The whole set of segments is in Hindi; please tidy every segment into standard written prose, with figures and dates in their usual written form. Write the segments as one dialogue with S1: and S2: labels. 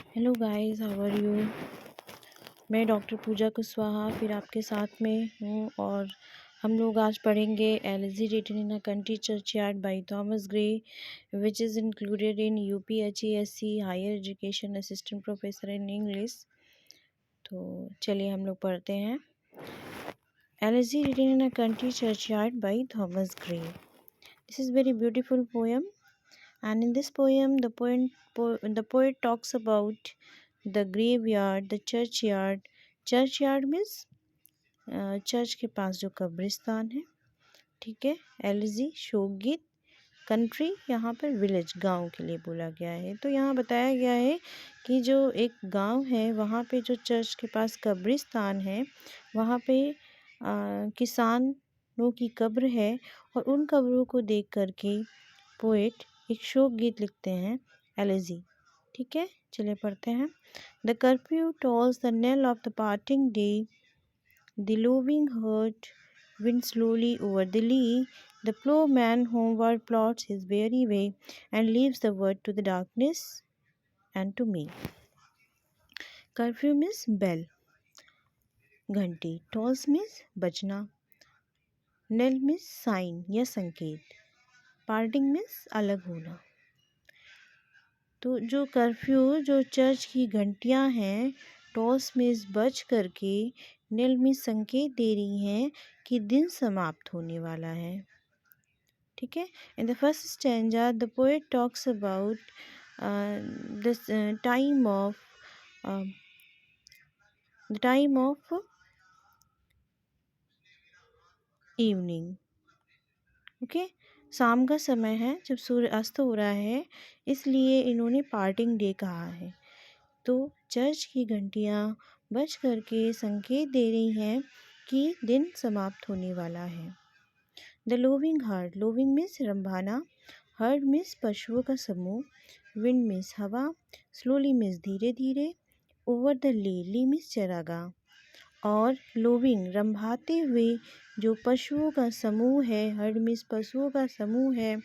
S1: Hello guys, how are you. मैं डॉक्टर पूजा कुशवाहा फिर आपके साथ में हूँ और हम लोग आज पढ़ेंगे elegy written in a country churchyard by Thomas Gray which is included in UPHESC higher education assistant professor in English. तो चलिए हम लोग पढ़ते हैं। Elegy written in a country churchyard by Thomas Gray. This is very beautiful poem, and in this poem the poet talks about the graveyard, the churchyard. Churchyard means church के पास जो कब्रिस्तान है, ठीक है। एलिजी शोकगीत, कंट्री यहाँ पर विलेज गांव के लिए बोला गया है। तो यहाँ बताया गया है कि जो एक गांव है वहाँ पे जो चर्च के पास कब्रिस्तान है वहाँ पे किसानों की कब्र है और उन कब्रों को देख कर के पोएट एक शोक गीत लिखते हैं, एलिजी। ठीक है, चलिए पढ़ते हैं। The curfew tolls the knell of the parting day, the lowing herd wind slowly over the lea. The ploughman homeward plods his weary way and leaves the word to the darkness and to me. Curfew means bell, घंटी, tolls means बजना, knell means sign या संकेत, parting means अलग होना। तो जो कर्फ्यू, जो चर्च की घंटियां हैं, टॉस में बज करके नेल में संकेत दे रही हैं कि दिन समाप्त होने वाला है। ठीक है। In the first stanza the poet talks about the time of evening. Okay, शाम का समय है जब सूर्य अस्त हो रहा है, इसलिए इन्होंने पार्टिंग डे कहा है। तो चर्च की घंटियाँ बज करके संकेत दे रही हैं कि दिन समाप्त होने वाला है। The lowing heart, lowing means रंभाना, हर्ड मीन्स पशुओं का समूह, विंड मीन्स हवा, स्लोली मीन्स धीरे धीरे, ओवर द ली मीन्स चरागाह, और लोविंग रंभाते हुए जो पशुओं का समूह है, हर्ड मीन्स पशुओं का समूह है,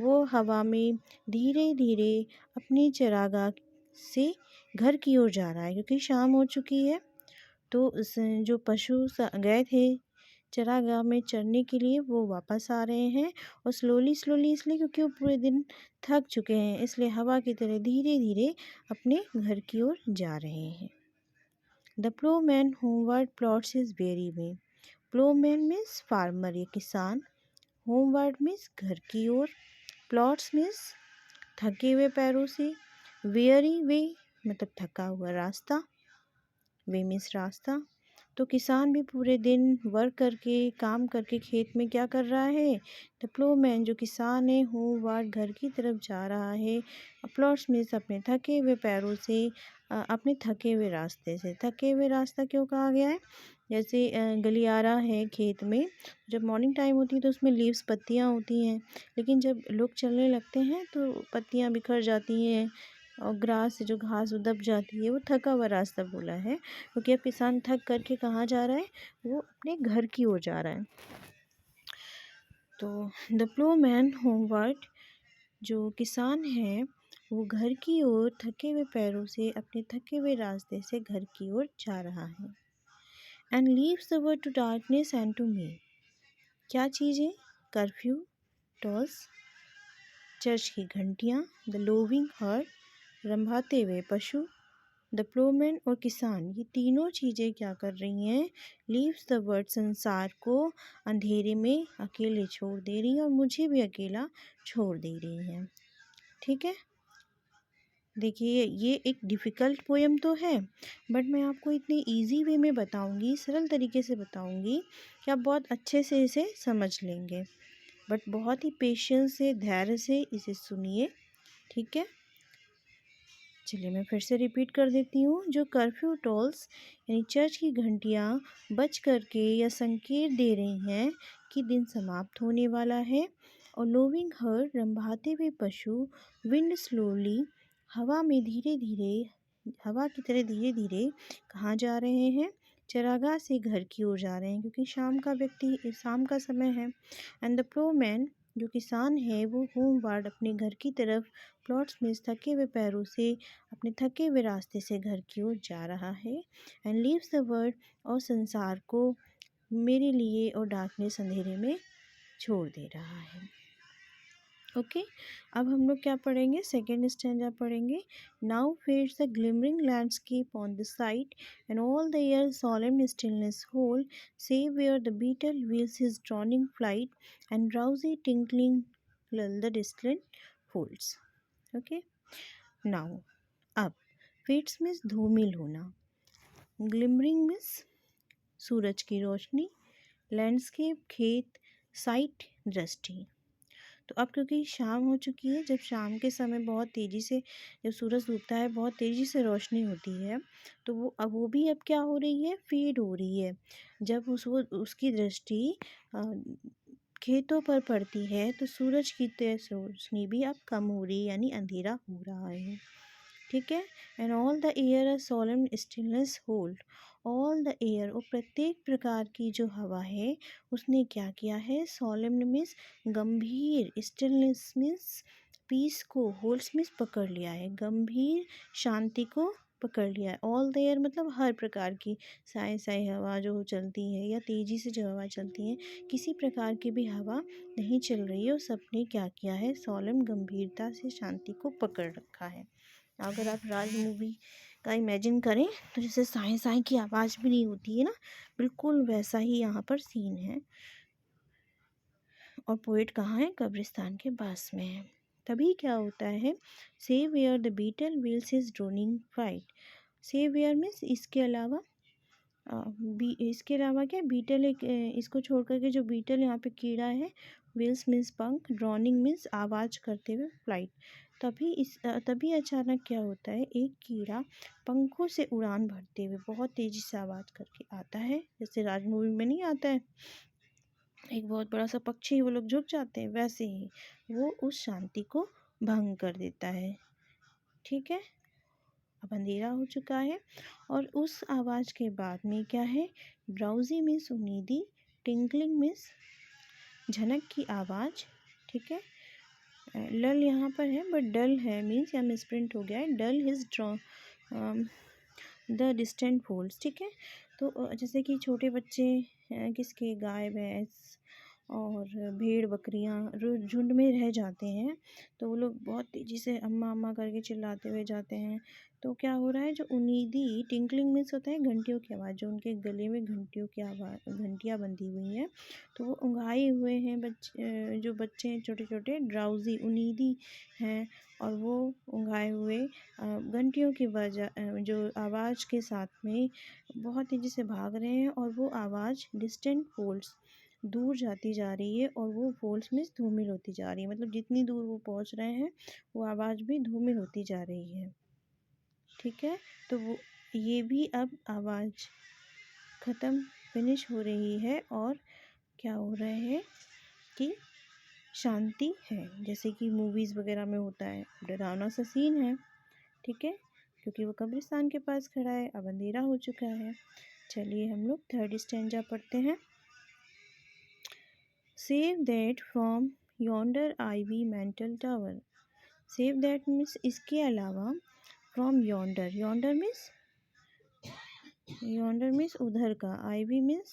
S1: वो हवा में धीरे धीरे अपने चरागाह से घर की ओर जा रहा है क्योंकि शाम हो चुकी है। तो जो पशु गए थे चरागाह में चरने के लिए वो वापस आ रहे हैं, और स्लोली इसलिए क्योंकि वो पूरे दिन थक चुके हैं, इसलिए हवा की तरह धीरे धीरे अपने घर की ओर जा रहे हैं। The Plowman homeward plots his very way. Plowman means farmer या किसान, होमवर्ड मीन्स घर की ओर, प्लॉट्स मीन्स थके हुए पैरों से, वेरी वे मतलब थका हुआ रास्ता, वे मीन्स रास्ता। तो किसान भी पूरे दिन वर्क करके, काम करके खेत में क्या कर रहा है। द प्लोमैन जो किसान है, होमवर्ड घर की तरफ जा रहा है, प्लॉट्स मीन्स अपने थके हुए पैरों से, अपने थके हुए रास्ते से। थके हुए रास्ता क्यों कहा गया है, जैसे गलियारा है खेत में, जब मॉर्निंग टाइम होती है तो उसमें लीव्स पत्तियाँ होती हैं, लेकिन जब लोग चलने लगते हैं तो पत्तियाँ बिखर जाती हैं और ग्रास जो घास दब जाती है, वो थका हुआ रास्ता बोला है क्योंकि अब किसान थक करके कहाँ जा रहा है, वो अपने घर की ओर जा रहा है। तो द प्लोमैन होमवर्ड, जो किसान है वो घर की ओर थके हुए पैरों से, अपने थके हुए रास्ते से घर की ओर जा रहा है। And leaves the world to darkness and to me. क्या चीज़ें, कर्फ्यू, टॉस, चर्च की घंटियाँ, द लोविंग हर्ट रंभाते हुए पशु, द प्लोमैन और किसान, ये तीनों चीज़ें क्या कर रही हैं, लीव्स द वर्ड संसार को अंधेरे में अकेले छोड़ दे रही हैं और मुझे भी अकेला छोड़ दे रही हैं। ठीक है, देखिए ये एक डिफ़िकल्ट पोएम तो है, बट मैं आपको इतने इजी वे में बताऊंगी, सरल तरीके से बताऊंगी कि आप बहुत अच्छे से इसे समझ लेंगे। बट बहुत ही पेशेंस से, धैर्य से इसे सुनिए। ठीक है, चलिए मैं फिर से रिपीट कर देती हूँ। जो कर्फ्यू टोल्स यानी चर्च की घंटियाँ बज करके या संकेत दे रही हैं कि दिन समाप्त होने वाला है, और लोविंग हर्ट रंभाते हुए पशु, विंड स्लोली हवा में धीरे धीरे, हवा की तरह धीरे धीरे कहाँ जा रहे हैं, चरागाह से घर की ओर जा रहे हैं क्योंकि शाम का समय है। एंड द प्लोमैन जो किसान है वो होमवार्ड अपने घर की तरफ प्लॉट्स में थके हुए पैरों से अपने थके हुए रास्ते से घर की ओर जा रहा है। एंड लीव्स द वर्ल्ड, और संसार को मेरे लिए और डार्कनेस अंधेरे में छोड़ दे रहा है। ओके अब हम लोग क्या पढ़ेंगे, सेकेंड स्टैंजा पढ़ेंगे। Now fades the glimmering landscape on the site and all the air solemn stillness hold, save where the beetle wheels his droning flight and drowsy tinkling lull the distant folds. Okay now अब फेड्स मीन्स धूमिल होना, ग्लिमरिंग मीन्स सूरज की रोशनी, लैंडस्केप खेत, साइट दृष्टि। तो अब क्योंकि शाम हो चुकी है, जब शाम के समय बहुत तेज़ी से जब सूरज डूबता है बहुत तेज़ी से रोशनी होती है, तो वो भी अब क्या हो रही है, फेड हो रही है। जब उसकी दृष्टि खेतों पर पड़ती है तो सूरज की तेज रोशनी भी अब कम हो रही है, यानी अंधेरा हो रहा है। ठीक है। And all the air a solemn stillness holds, all the air, और प्रत्येक प्रकार की जो हवा है उसने क्या किया है, सोलम मीन्स गंभीर, स्टिलनेस मीन्स पीस को, होल्ड्स मीन्स पकड़ लिया है, गंभीर शांति को पकड़ लिया है। ऑल द एयर मतलब हर प्रकार की साए साए हवा जो चलती है या तेज़ी से जो हवा चलती है, किसी प्रकार की भी हवा नहीं चल रही है, और सबने क्या किया है, सोलम गंभीरता से शांति को पकड़ रखा है। अगर आप राज मूवी का इमेजिन करें तो जैसे साए साए की आवाज़ भी नहीं होती है ना, बिल्कुल वैसा ही यहाँ पर सीन है। और पोएट कहाँ है, कब्रिस्तान के पास में है। तभी क्या होता है, save where the beetle wheels his droning flight. Save where means इसके अलावा इसके अलावा क्या, बीटल एक इसको छोड़ करके जो बीटल यहाँ पे कीड़ा है, व्हील्स मीन्स पंख, ड्रॉनिंग मीन्स आवाज़ करते हुए, फ्लाइट। तभी अचानक क्या होता है, एक कीड़ा पंखों से उड़ान भरते हुए बहुत तेज़ी से आवाज़ करके आता है, जैसे राज मूवी में नहीं आता है एक बहुत बड़ा सा पक्षी, वो लोग झुक जाते हैं, वैसे ही वो उस शांति को भंग कर देता है। ठीक है, अब अंधेरा हो चुका है और उस आवाज़ के बाद में क्या है, ड्राउजी मीन्स उनीदी, टिंकलिंग मीन्स झनक की आवाज़। ठीक है, लल यहाँ पर है बट डल है, मीन्स यहाँ मिसप्रिंट हो गया है, dull his draw the distant folds. ठीक है, तो जैसे कि छोटे बच्चे किसके, गाय भैंस और भेड़ बकरियाँ झुंड में रह जाते हैं, तो वो लोग बहुत तेज़ी से अम्मा अम्मा करके चिल्लाते हुए जाते हैं। तो क्या हो रहा है, जो उनीदी, टिंकलिंग मीन्स होता है घंटियों की आवाज़, जो उनके गले में घंटियों की आवाज़, घंटियाँ बंधी हुई हैं, तो वो उंघाए हुए हैं जो बच्चे हैं छोटे छोटे, ड्राउजी उनीदी हैं, और वो उंघाए हुए घंटियों की वजह जो आवाज़ के साथ में बहुत तेज़ी से भाग रहे हैं, और वो आवाज़ डिस्टेंट फोल्ड्स, दूर जाती जा रही है, और वो फोल्ड्स में धूमिल होती जा रही है, मतलब जितनी दूर वो पहुंच रहे हैं वो आवाज़ भी धूमिल होती जा रही है। ठीक है, तो वो ये भी अब आवाज़ ख़त्म, फिनिश हो रही है, और क्या हो रहा है कि शांति है, जैसे कि मूवीज़ वगैरह में होता है, डरावना सा सीन है। ठीक है, क्योंकि वो कब्रिस्तान के पास खड़ा है, अब अंधेरा हो चुका है। चलिए हम लोग थर्ड स्टैंजा पढ़ते हैं। Save that from yonder ivy mantled tower. Save that means इसके अलावा, फ्रॉम योंडर, योंडर मीन्स उधर का, आईवी मीन्स,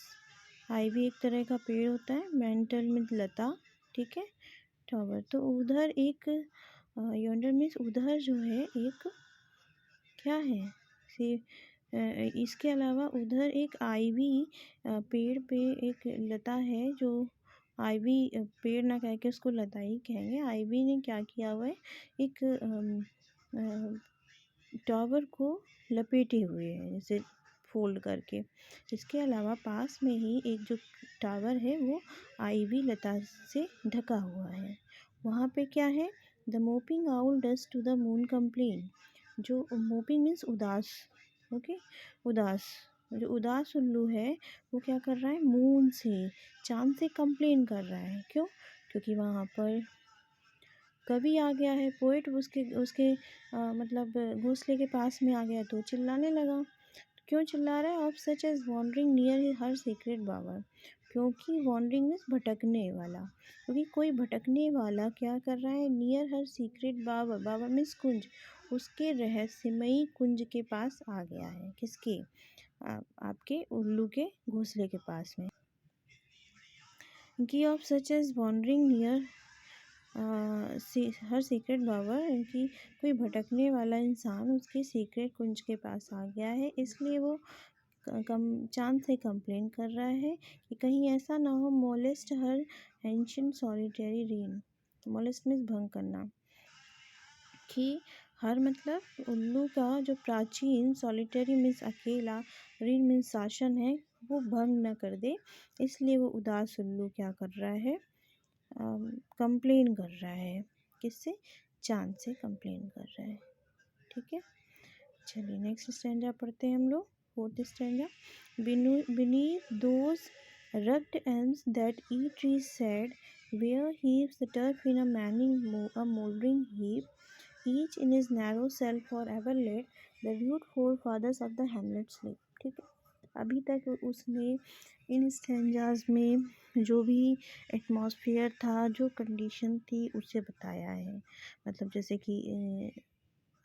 S1: आईवी एक तरह का पेड़ होता है, मेंटल मीन्स लता। ठीक है, टावर तो उधर एक, योंडर मीन्स उधर जो है एक, क्या है, से इसके अलावा उधर एक आईवी पेड़ पे एक लता है, जो आईवी पेड़ ना कह के उसको लता ही कहेंगे। आईवी ने क्या किया हुआ है, एक टावर को लपेटे हुए है, जैसे फोल्ड करके। इसके अलावा पास में ही एक जो टावर है वो आईवी लता से ढका हुआ है। वहाँ पे क्या है, the moping owl does to the moon complain. जो मोपिंग मीन्स उदास, ओके, उदास, जो उदास उल्लू है वो क्या कर रहा है, मून से, चांद से कंप्लेन कर रहा है। क्यों, क्योंकि वहाँ पर कवि आ गया है, पोएट उसके उसके मतलब घोंसले के पास में आ गया, तो चिल्लाने लगा। क्यों चिल्ला रहा है, of such as wandering near her secret bower. क्योंकि वॉन्डरिंग मीन्स भटकने वाला, क्योंकि कोई भटकने वाला क्या कर रहा है, नियर हर सीक्रेट बावर, बावर मीन्स कुंज, उसके रहस्यमयी कुंज के पास आ गया है। किसके? आपके उल्लू के घोंसले के पास में। की of such as wandering near her secret bower, कि कोई भटकने वाला इंसान उसके सीक्रेट कुंज के पास आ गया है, इसलिए वो चांद से कंप्लेन कर रहा है कि कहीं ऐसा ना हो molest her ancient solitary reign. Molest means भंग करना, कि हर मतलब उल्लू का जो प्राचीन, सॉलिटरी मीन्स अकेला, रीन मीन्स शासन है, वो भंग न कर दे, इसलिए वो उदास उल्लू क्या कर रहा है, कंप्लेन कर रहा है। किससे? चांद से कंप्लेन कर रहा है। ठीक है, चलिए नेक्स्ट स्टैंजा पढ़ते हैं हम लोग। Fourth stanza. beneath those rugged elms that eat trees sad, where heaps the turf in a mouldering heap, each in his narrow cell forever laid, the rude forefathers of the hamlet sleep। ठीक है, अभी तक उसने इन स्टैंजाज में जो भी एटमॉस्फेयर था, जो कंडीशन थी, उसे बताया है। मतलब जैसे कि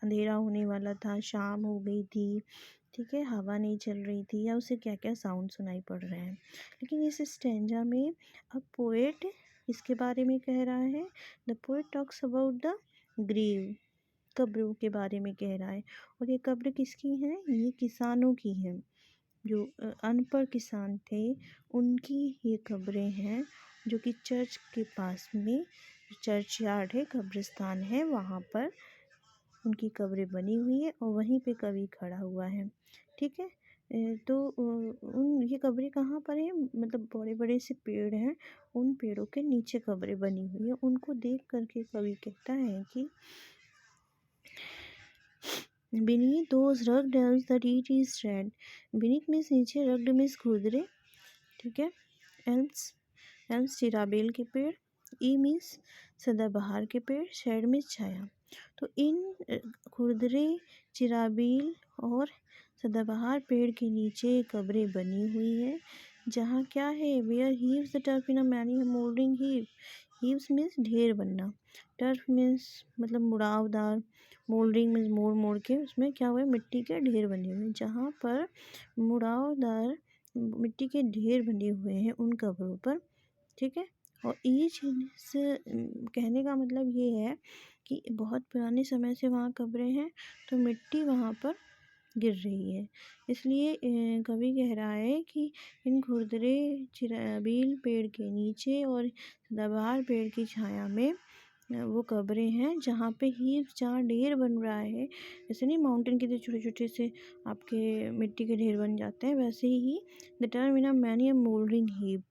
S1: अंधेरा होने वाला था, शाम हो गई थी, ठीक है, हवा नहीं चल रही थी, या उसे क्या क्या साउंड सुनाई पड़ रहे हैं। लेकिन इस स्टैंजा में अब पोएट इसके बारे में कह रहा है। The poet talks about the grave, कब्रों के बारे में कह रहा है। और ये कब्र किसकी है? ये किसानों की हैं, जो अनपढ़ किसान थे, उनकी ये कब्रें हैं, जो कि चर्च के पास में, चर्च यार्ड है, कब्रिस्तान है, वहाँ पर उनकी कब्रें बनी हुई है, और वहीं पे कवि खड़ा हुआ है। ठीक है, तो उन ये कब्रें कहाँ पर है? मतलब बड़े बड़े से पेड़ हैं, उन पेड़ों के नीचे कब्रें बनी हुई है। उनको देख करके कवि कहता है कि beneath those rugged elms the tree is red। beneath means नीचे, rugged मीन्स खुरदरे। ठीक है, एल्म्स चिराबेल के पेड़, ई मीन्स सदाबहार के पेड़, शेड मीन्स छाया। तो इन खुरदरे, चिराबेल और सदाबहार पेड़ के नीचे कब्रें बनी हुई है, जहाँ क्या है, where heaves the turf in a many mouldering heap. Heaves means ढेर बनना, टर्फ मीन्स मतलब मुड़ावदार, मोल्डिंग मीन्स मोड़ मोड़ के उसमें क्या हुआ है, मिट्टी के ढेर बने हुए हैं। जहाँ पर मुड़ावदार मिट्टी के ढेर बने हुए हैं उन कब्रों पर। ठीक है, और ईच से कहने का मतलब ये है कि बहुत पुराने समय से वहाँ कब्रें हैं, तो मिट्टी वहाँ पर गिर रही है। इसलिए कवि कह रहा है कि इन खुरदरे चिराबील पेड़ के नीचे और सदाबहार पेड़ की छाया में वो कब्रें हैं, जहाँ पे हीप, जहाँ ढेर बन रहा है। जैसे नहीं माउंटेन के छोटे छोटे से आपके मिट्टी के ढेर बन जाते हैं, वैसे ही the term in a many mouldering heap,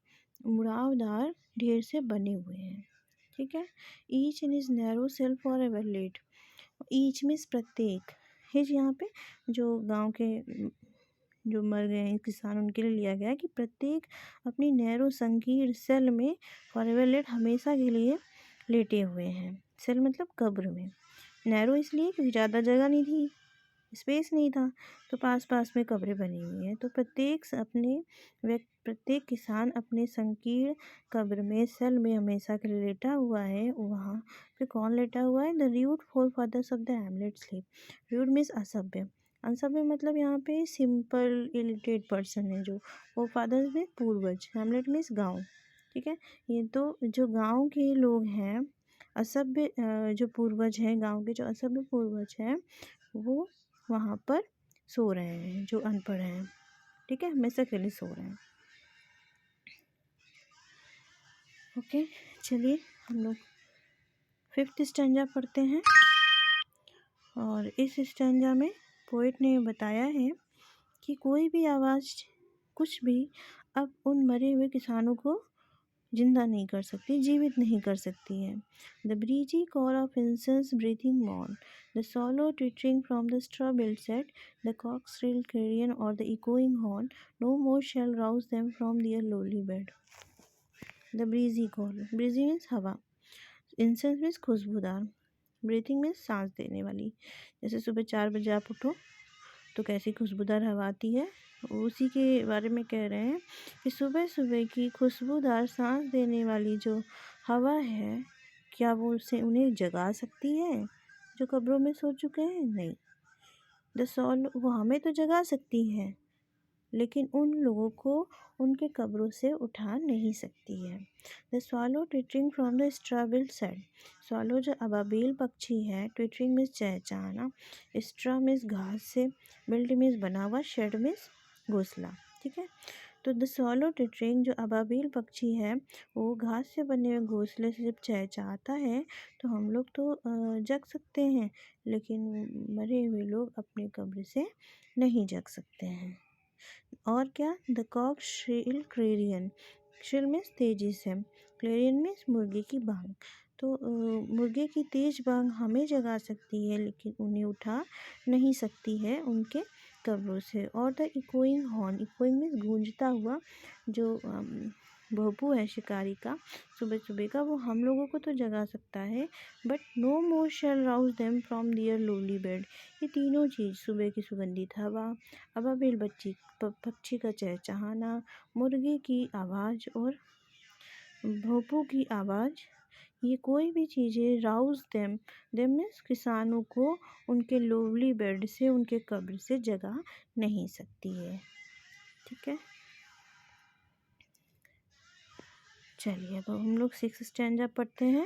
S1: मुड़ावदार ढेर से बने हुए हैं। ठीक है, each in is narrow self for ever laid. Each means प्रत्येक, हिज यहाँ पे जो गांव के जो मर गए हैं किसान, उनके लिए लिया गया है कि प्रत्येक अपनी नैरो संकीर्ण सेल में फॉर एवर लेट, हमेशा के लिए लेटे हुए हैं। सेल मतलब कब्र में। नैरो इसलिए क्योंकि ज़्यादा जगह नहीं थी, स्पेस नहीं था, तो पास पास में कब्रें बनी हुई हैं। तो प्रत्येक किसान अपने संकीर्ण कब्र में, सेल में हमेशा के लिए लेटा हुआ है। वहाँ पे कौन लेटा हुआ है? The rude forefathers of the hamlet sleep. Rude means असभ्य, असभ्य मतलब यहाँ पे सिंपल इलिटरेट पर्सन है, जो वो फादर्स में पूर्वज, हैमलेट मीन्स गाँव। ठीक है, ये तो जो गांव के लोग हैं, असभ्य जो पूर्वज हैं, गांव के जो असभ्य पूर्वज हैं, वो वहाँ पर सो रहे हैं, जो अनपढ़ हैं। ठीक है, हमेशा के लिए सो रहे हैं। ओके, चलिए हम लोग फिफ्थ स्टैंजा पढ़ते हैं। और इस स्टैंजा में पोएट ने बताया है कि कोई भी आवाज़, कुछ भी अब उन मरे हुए किसानों को जिंदा नहीं कर सकती, जीवित नहीं कर सकती है। The breezy call of incense breathing morn, the swallow twittering from the straw built shed, the cock shrill clarion और the echoing horn, no more shall rouse them from their lowly bed. The breezy call, breezy means हवा, इंसेंस मीन्स खुशबूदार, ब्रीथिंग मीन्स सांस देने वाली। जैसे सुबह 4 बजे आप उठो तो कैसी खुशबूदार हवा आती है, उसी के बारे में कह रहे हैं कि सुबह सुबह की खुशबूदार सांस देने वाली जो हवा है, क्या वो उसे उन्हें जगा सकती है जो कब्रों में सो चुके हैं? नहीं। द सॉल वो हमें तो जगा सकती है, लेकिन उन लोगों को उनके कब्रों से उठा नहीं सकती है। The swallow twittering from the straw build said, swallow जो अबाबील पक्षी है, ट्विटरिंग मीन्स चहचहाना, स्ट्रा मीन्स घास से, बिल्ड मीन्स बना हुआ, शेड मीन्स घोंसला। ठीक है, तो द स्वॉलो ट्विटरिंग जो अबाबील पक्षी है वो घास से बने हुए घोंसले से जब चहचहाता है तो हम लोग तो जग सकते हैं, लेकिन मरे हुए लोग अपने कब्र से नहीं जग सकते हैं। और क्या, the cock shrill clarion, shrill means तेजी से, क्लेरियन मीन्स मुर्गे की बांग। तो मुर्गे की तेज बांग हमें जगा सकती है, लेकिन उन्हें उठा नहीं सकती है उनके कब्रों से। और the echoing horn, echoing means गूंजता हुआ जो भोंपू है शिकारी का सुबह सुबह का, वो हम लोगों को तो जगा सकता है, but no more shall rouse them from their lowly bed. ये तीनों चीज़, सुबह की सुगंधित हवा, अबाबिल पक्षी का चहचहाना, मुर्गे की आवाज़ और भोंपू की आवाज़, ये कोई भी चीज़ें राउज देम, देम मीन्स किसानों को उनके लोवली बेड से, उनके कब्र से जगा नहीं सकती है। ठीक है, चलिए अब हम लोग 6 स्टैंजा पढ़ते हैं।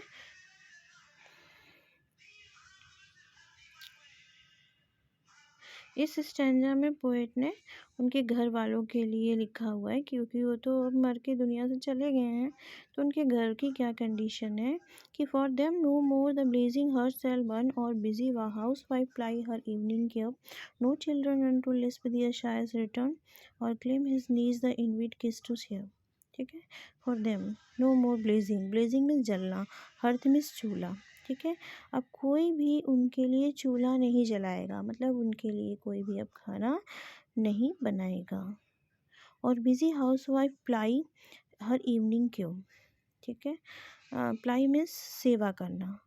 S1: इस स्टैंजा में पोएट ने उनके घर वालों के लिए लिखा हुआ है, क्योंकि वो तो अब मर के दुनिया से चले गए हैं, तो उनके घर की क्या कंडीशन है कि for them no more the blazing hearth shall burn और बिजी वा housewife ply her evening care, no children run to lisp their sire's return और climb his knees the envied kiss to share. ठीक है, for them no more blazing, blazing means जलना, हर्थ मीन्स चूल्हा। ठीक है, अब कोई भी उनके लिए चूल्हा नहीं जलाएगा, मतलब उनके लिए कोई भी अब खाना नहीं बनाएगा। और busy housewife ply her evening क्यों? ठीक है, प्लाई मीन्स सेवा करना।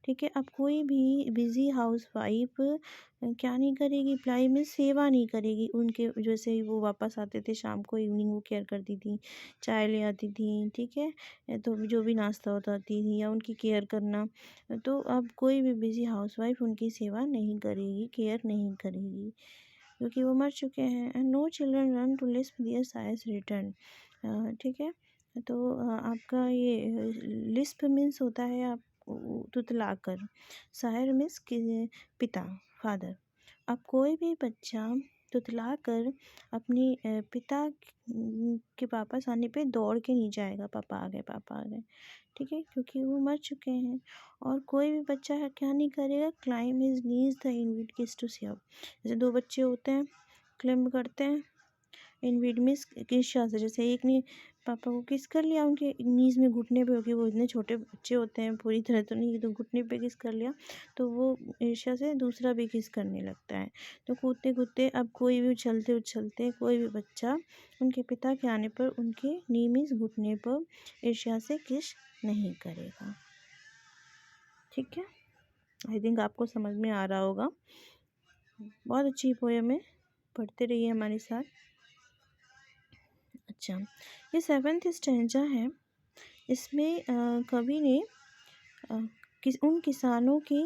S1: ठीक है, अब कोई भी बिजी हाउसवाइफ क्या नहीं करेगी, प्लाई में सेवा नहीं करेगी उनके, जैसे ही वो वापस आते थे शाम को, इवनिंग वो केयर करती थी, चाय ले आती थी। ठीक है, तो जो भी नाश्ता बताती थी या उनकी केयर करना, तो अब कोई भी बिजी हाउसवाइफ उनकी सेवा नहीं करेगी, केयर नहीं करेगी, क्योंकि वो मर चुके हैं। And no children run to lisp their sire's return. ठीक है, तो आपका ये लिस्प मीन्स होता है आप तुतला कर, शायर मीन्स पिता, फादर। अब कोई भी बच्चा तुतला कर अपनी पिता के वापस आने पे दौड़ के नहीं जाएगा, पापा आ गए, पापा आ गए। ठीक है, क्योंकि वो मर चुके हैं। और कोई भी बच्चा क्या नहीं करेगा, climb his knees the envied kiss to save, जैसे दो बच्चे होते हैं क्लाइम करते हैं इनविट मीन्स ईर्ष्या से, जैसे एक ने पापा को किस कर लिया उनके नीज में, घुटने पे, क्योंकि वो इतने छोटे बच्चे होते हैं, पूरी तरह तो नहीं, तो घुटने पे किस कर लिया, तो वो ईर्ष्या से दूसरा भी किस करने लगता है। तो कूदते कूदते अब कोई भी उछलते उछलते कोई भी बच्चा उनके पिता के आने पर उनके नी मीन्स घुटने पर ईर्ष्या से किस नहीं करेगा। ठीक है, आई थिंक आपको समझ में आ रहा होगा। बहुत अच्छी पोएम है, पढ़ते रहिए हमारे साथ। अच्छा, ये 7th स्टैंजा है, इसमें कवि ने उन किसानों की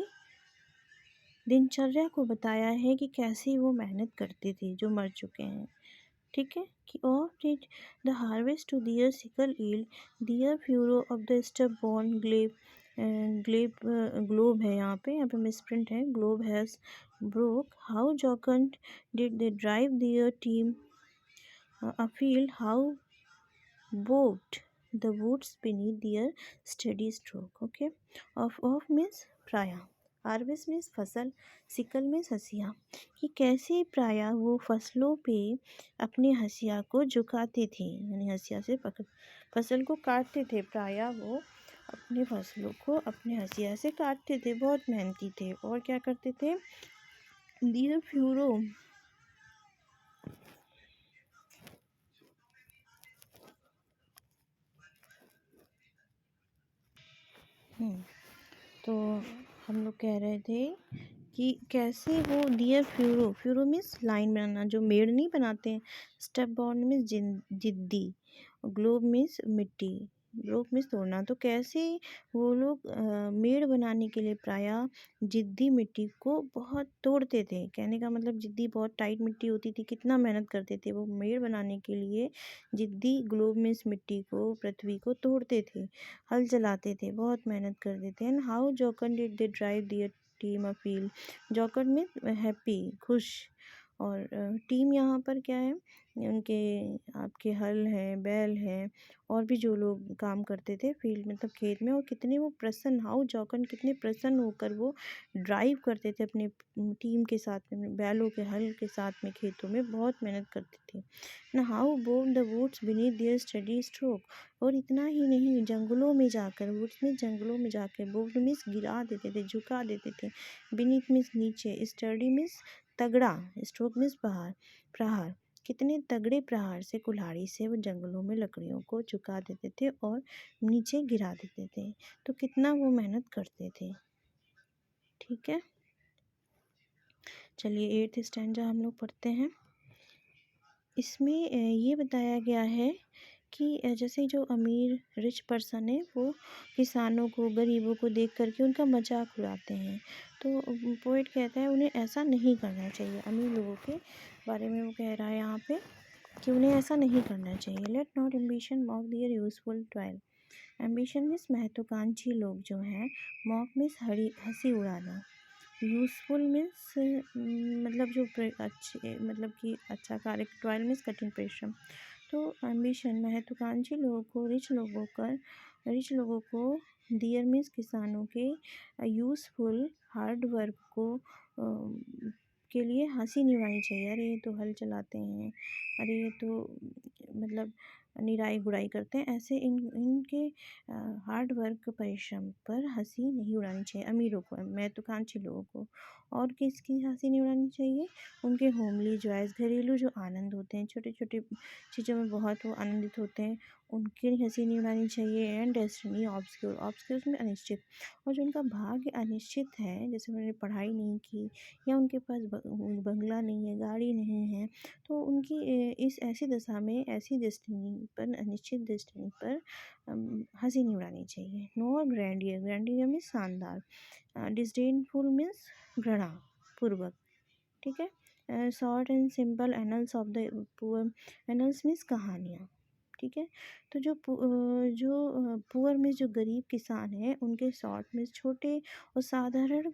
S1: दिनचर्या को बताया है कि कैसे वो मेहनत करते थे जो मर चुके हैं। ठीक है, कि oft did the harvest to their sickle yield their furrow oft the stubborn globe है, यहाँ पे मिसप्रिंट है, globe has broke, how jocund did they drive their team afield, how bowed the woods beneath their steady stroke. Okay, of means प्रायः, हार्वेस्ट मीन्स फसल, सिकल मीन्स हसिया, कि कैसे प्रायः वो फसलों पे अपने हसिया को झुकाते थे, यानी हसिया से फसल को काटते थे, प्रायः वो अपने फसलों को अपने हसिया से काटते थे, बहुत मेहनती थे। और क्या करते थे, दियर फ्यूरो, तो हम लोग कह रहे थे कि कैसे वो their furrow, furrow means line बनाना, जो मेड़ नहीं बनाते हैं। स्टेप बॉन्ड मीन्स जिद्दी। ग्लोब मीन्स मिट्टी। ग्लोब मीन्स तोड़ना। तो कैसे वो लोग मेड़ बनाने के लिए प्रायः जिद्दी मिट्टी को बहुत तोड़ते थे। कहने का मतलब जिद्दी बहुत टाइट मिट्टी होती थी, कितना मेहनत करते थे वो मेड़ बनाने के लिए। जिद्दी ग्लोब मीन्स मिट्टी को, पृथ्वी को तोड़ते थे, हल चलाते थे, बहुत मेहनत करते थे। And how jocund did they drive their team afield. Jocund में हैप्पी, खुश। और टीम यहाँ पर क्या है, उनके आपके हल हैं, बैल हैं, और भी जो लोग काम करते थे फील्ड मतलब खेत में, और कितने वो प्रसन्न, हाउ जॉकन कितने प्रसन्न होकर वो ड्राइव करते थे अपने टीम के साथ में, बैलों के हल के साथ में, खेतों में बहुत मेहनत करते थे ना। How bold the woods beneath their sturdy stroke. और इतना ही नहीं, जंगलों में जाकर, वुड्स में जंगलों में जाकर, बोल्ड मीन्स गिरा देते थे, झुका देते थे, बीनीथ मीन्स नीचे, स्टडी मीन्स तगड़ा, स्ट्रोक मीन्स प्रहार, प्रहार। कितने तगड़े प्रहार से, कुल्हाड़ी से वो जंगलों में लकड़ियों को झुका देते थे और नीचे गिरा देते थे। तो कितना वो मेहनत करते थे। ठीक है, चलिए 8th स्टैंजा हम लोग पढ़ते हैं। इसमें ये बताया गया है कि जैसे जो अमीर रिच पर्सन है वो किसानों को, गरीबों को देख करके उनका मजाक उड़ाते हैं। तो पोइट कहता है उन्हें ऐसा नहीं करना चाहिए। अमीर लोगों के बारे में वो कह रहा है यहाँ पे कि उन्हें ऐसा नहीं करना चाहिए। Let not ambition mock their useful toil. Ambition means महत्वाकांक्षी लोग जो हैं, मॉक मीन्स हंसी उड़ाना, यूज़फुल मीन्स मतलब जो अच्छे, मतलब कि अच्छा कार्य, टॉयल मीन्स कठिन परिश्रम। तो एम्बिशन महत्वाकांक्षी लोगों को, रिच लोगों को, डियर मीन्स किसानों के, यूज़फुल हार्ड वर्क को के लिए हंसी नहीं उड़ानी चाहिए। अरे ये तो हल चलाते हैं, अरे ये तो मतलब निराई गुड़ाई करते हैं, ऐसे इनके हार्ड वर्क, परिश्रम पर हंसी नहीं उड़ानी चाहिए अमीरों को, महत्वाकांक्षी लोगों को। और किसकी हंसी नहीं उड़ानी चाहिए, उनके होमली जॉयज़, घरेलू जो आनंद होते हैं, छोटे छोटे चीज़ों में बहुत वो आनंदित होते हैं, उनकी हंसी नहीं उड़ानी चाहिए। एंड डेस्टिनी ऑब्सक्योर, ऑब्सक्योर में अनिश्चित, और जो उनका भाग्य अनिश्चित है, जैसे उन्होंने पढ़ाई नहीं की, या उनके पास बंगला नहीं है, गाड़ी नहीं है, तो उनकी इस ऐसी दशा में, ऐसी डेस्टिनी पर, अनिश्चित डेस्टिनी पर हंसी नहीं उड़ानी चाहिए। नॉर ग्रैंडियर, ग्रैंडियर मीन्स शानदार, डिस्डेनफुल मीन्स घृणा पूर्वक। ठीक है, short and simple annuls of the poor, annuls means कहानियाँ। ठीक है, तो जो पुअर में जो गरीब किसान हैं, उनके शॉर्ट में छोटे और साधारण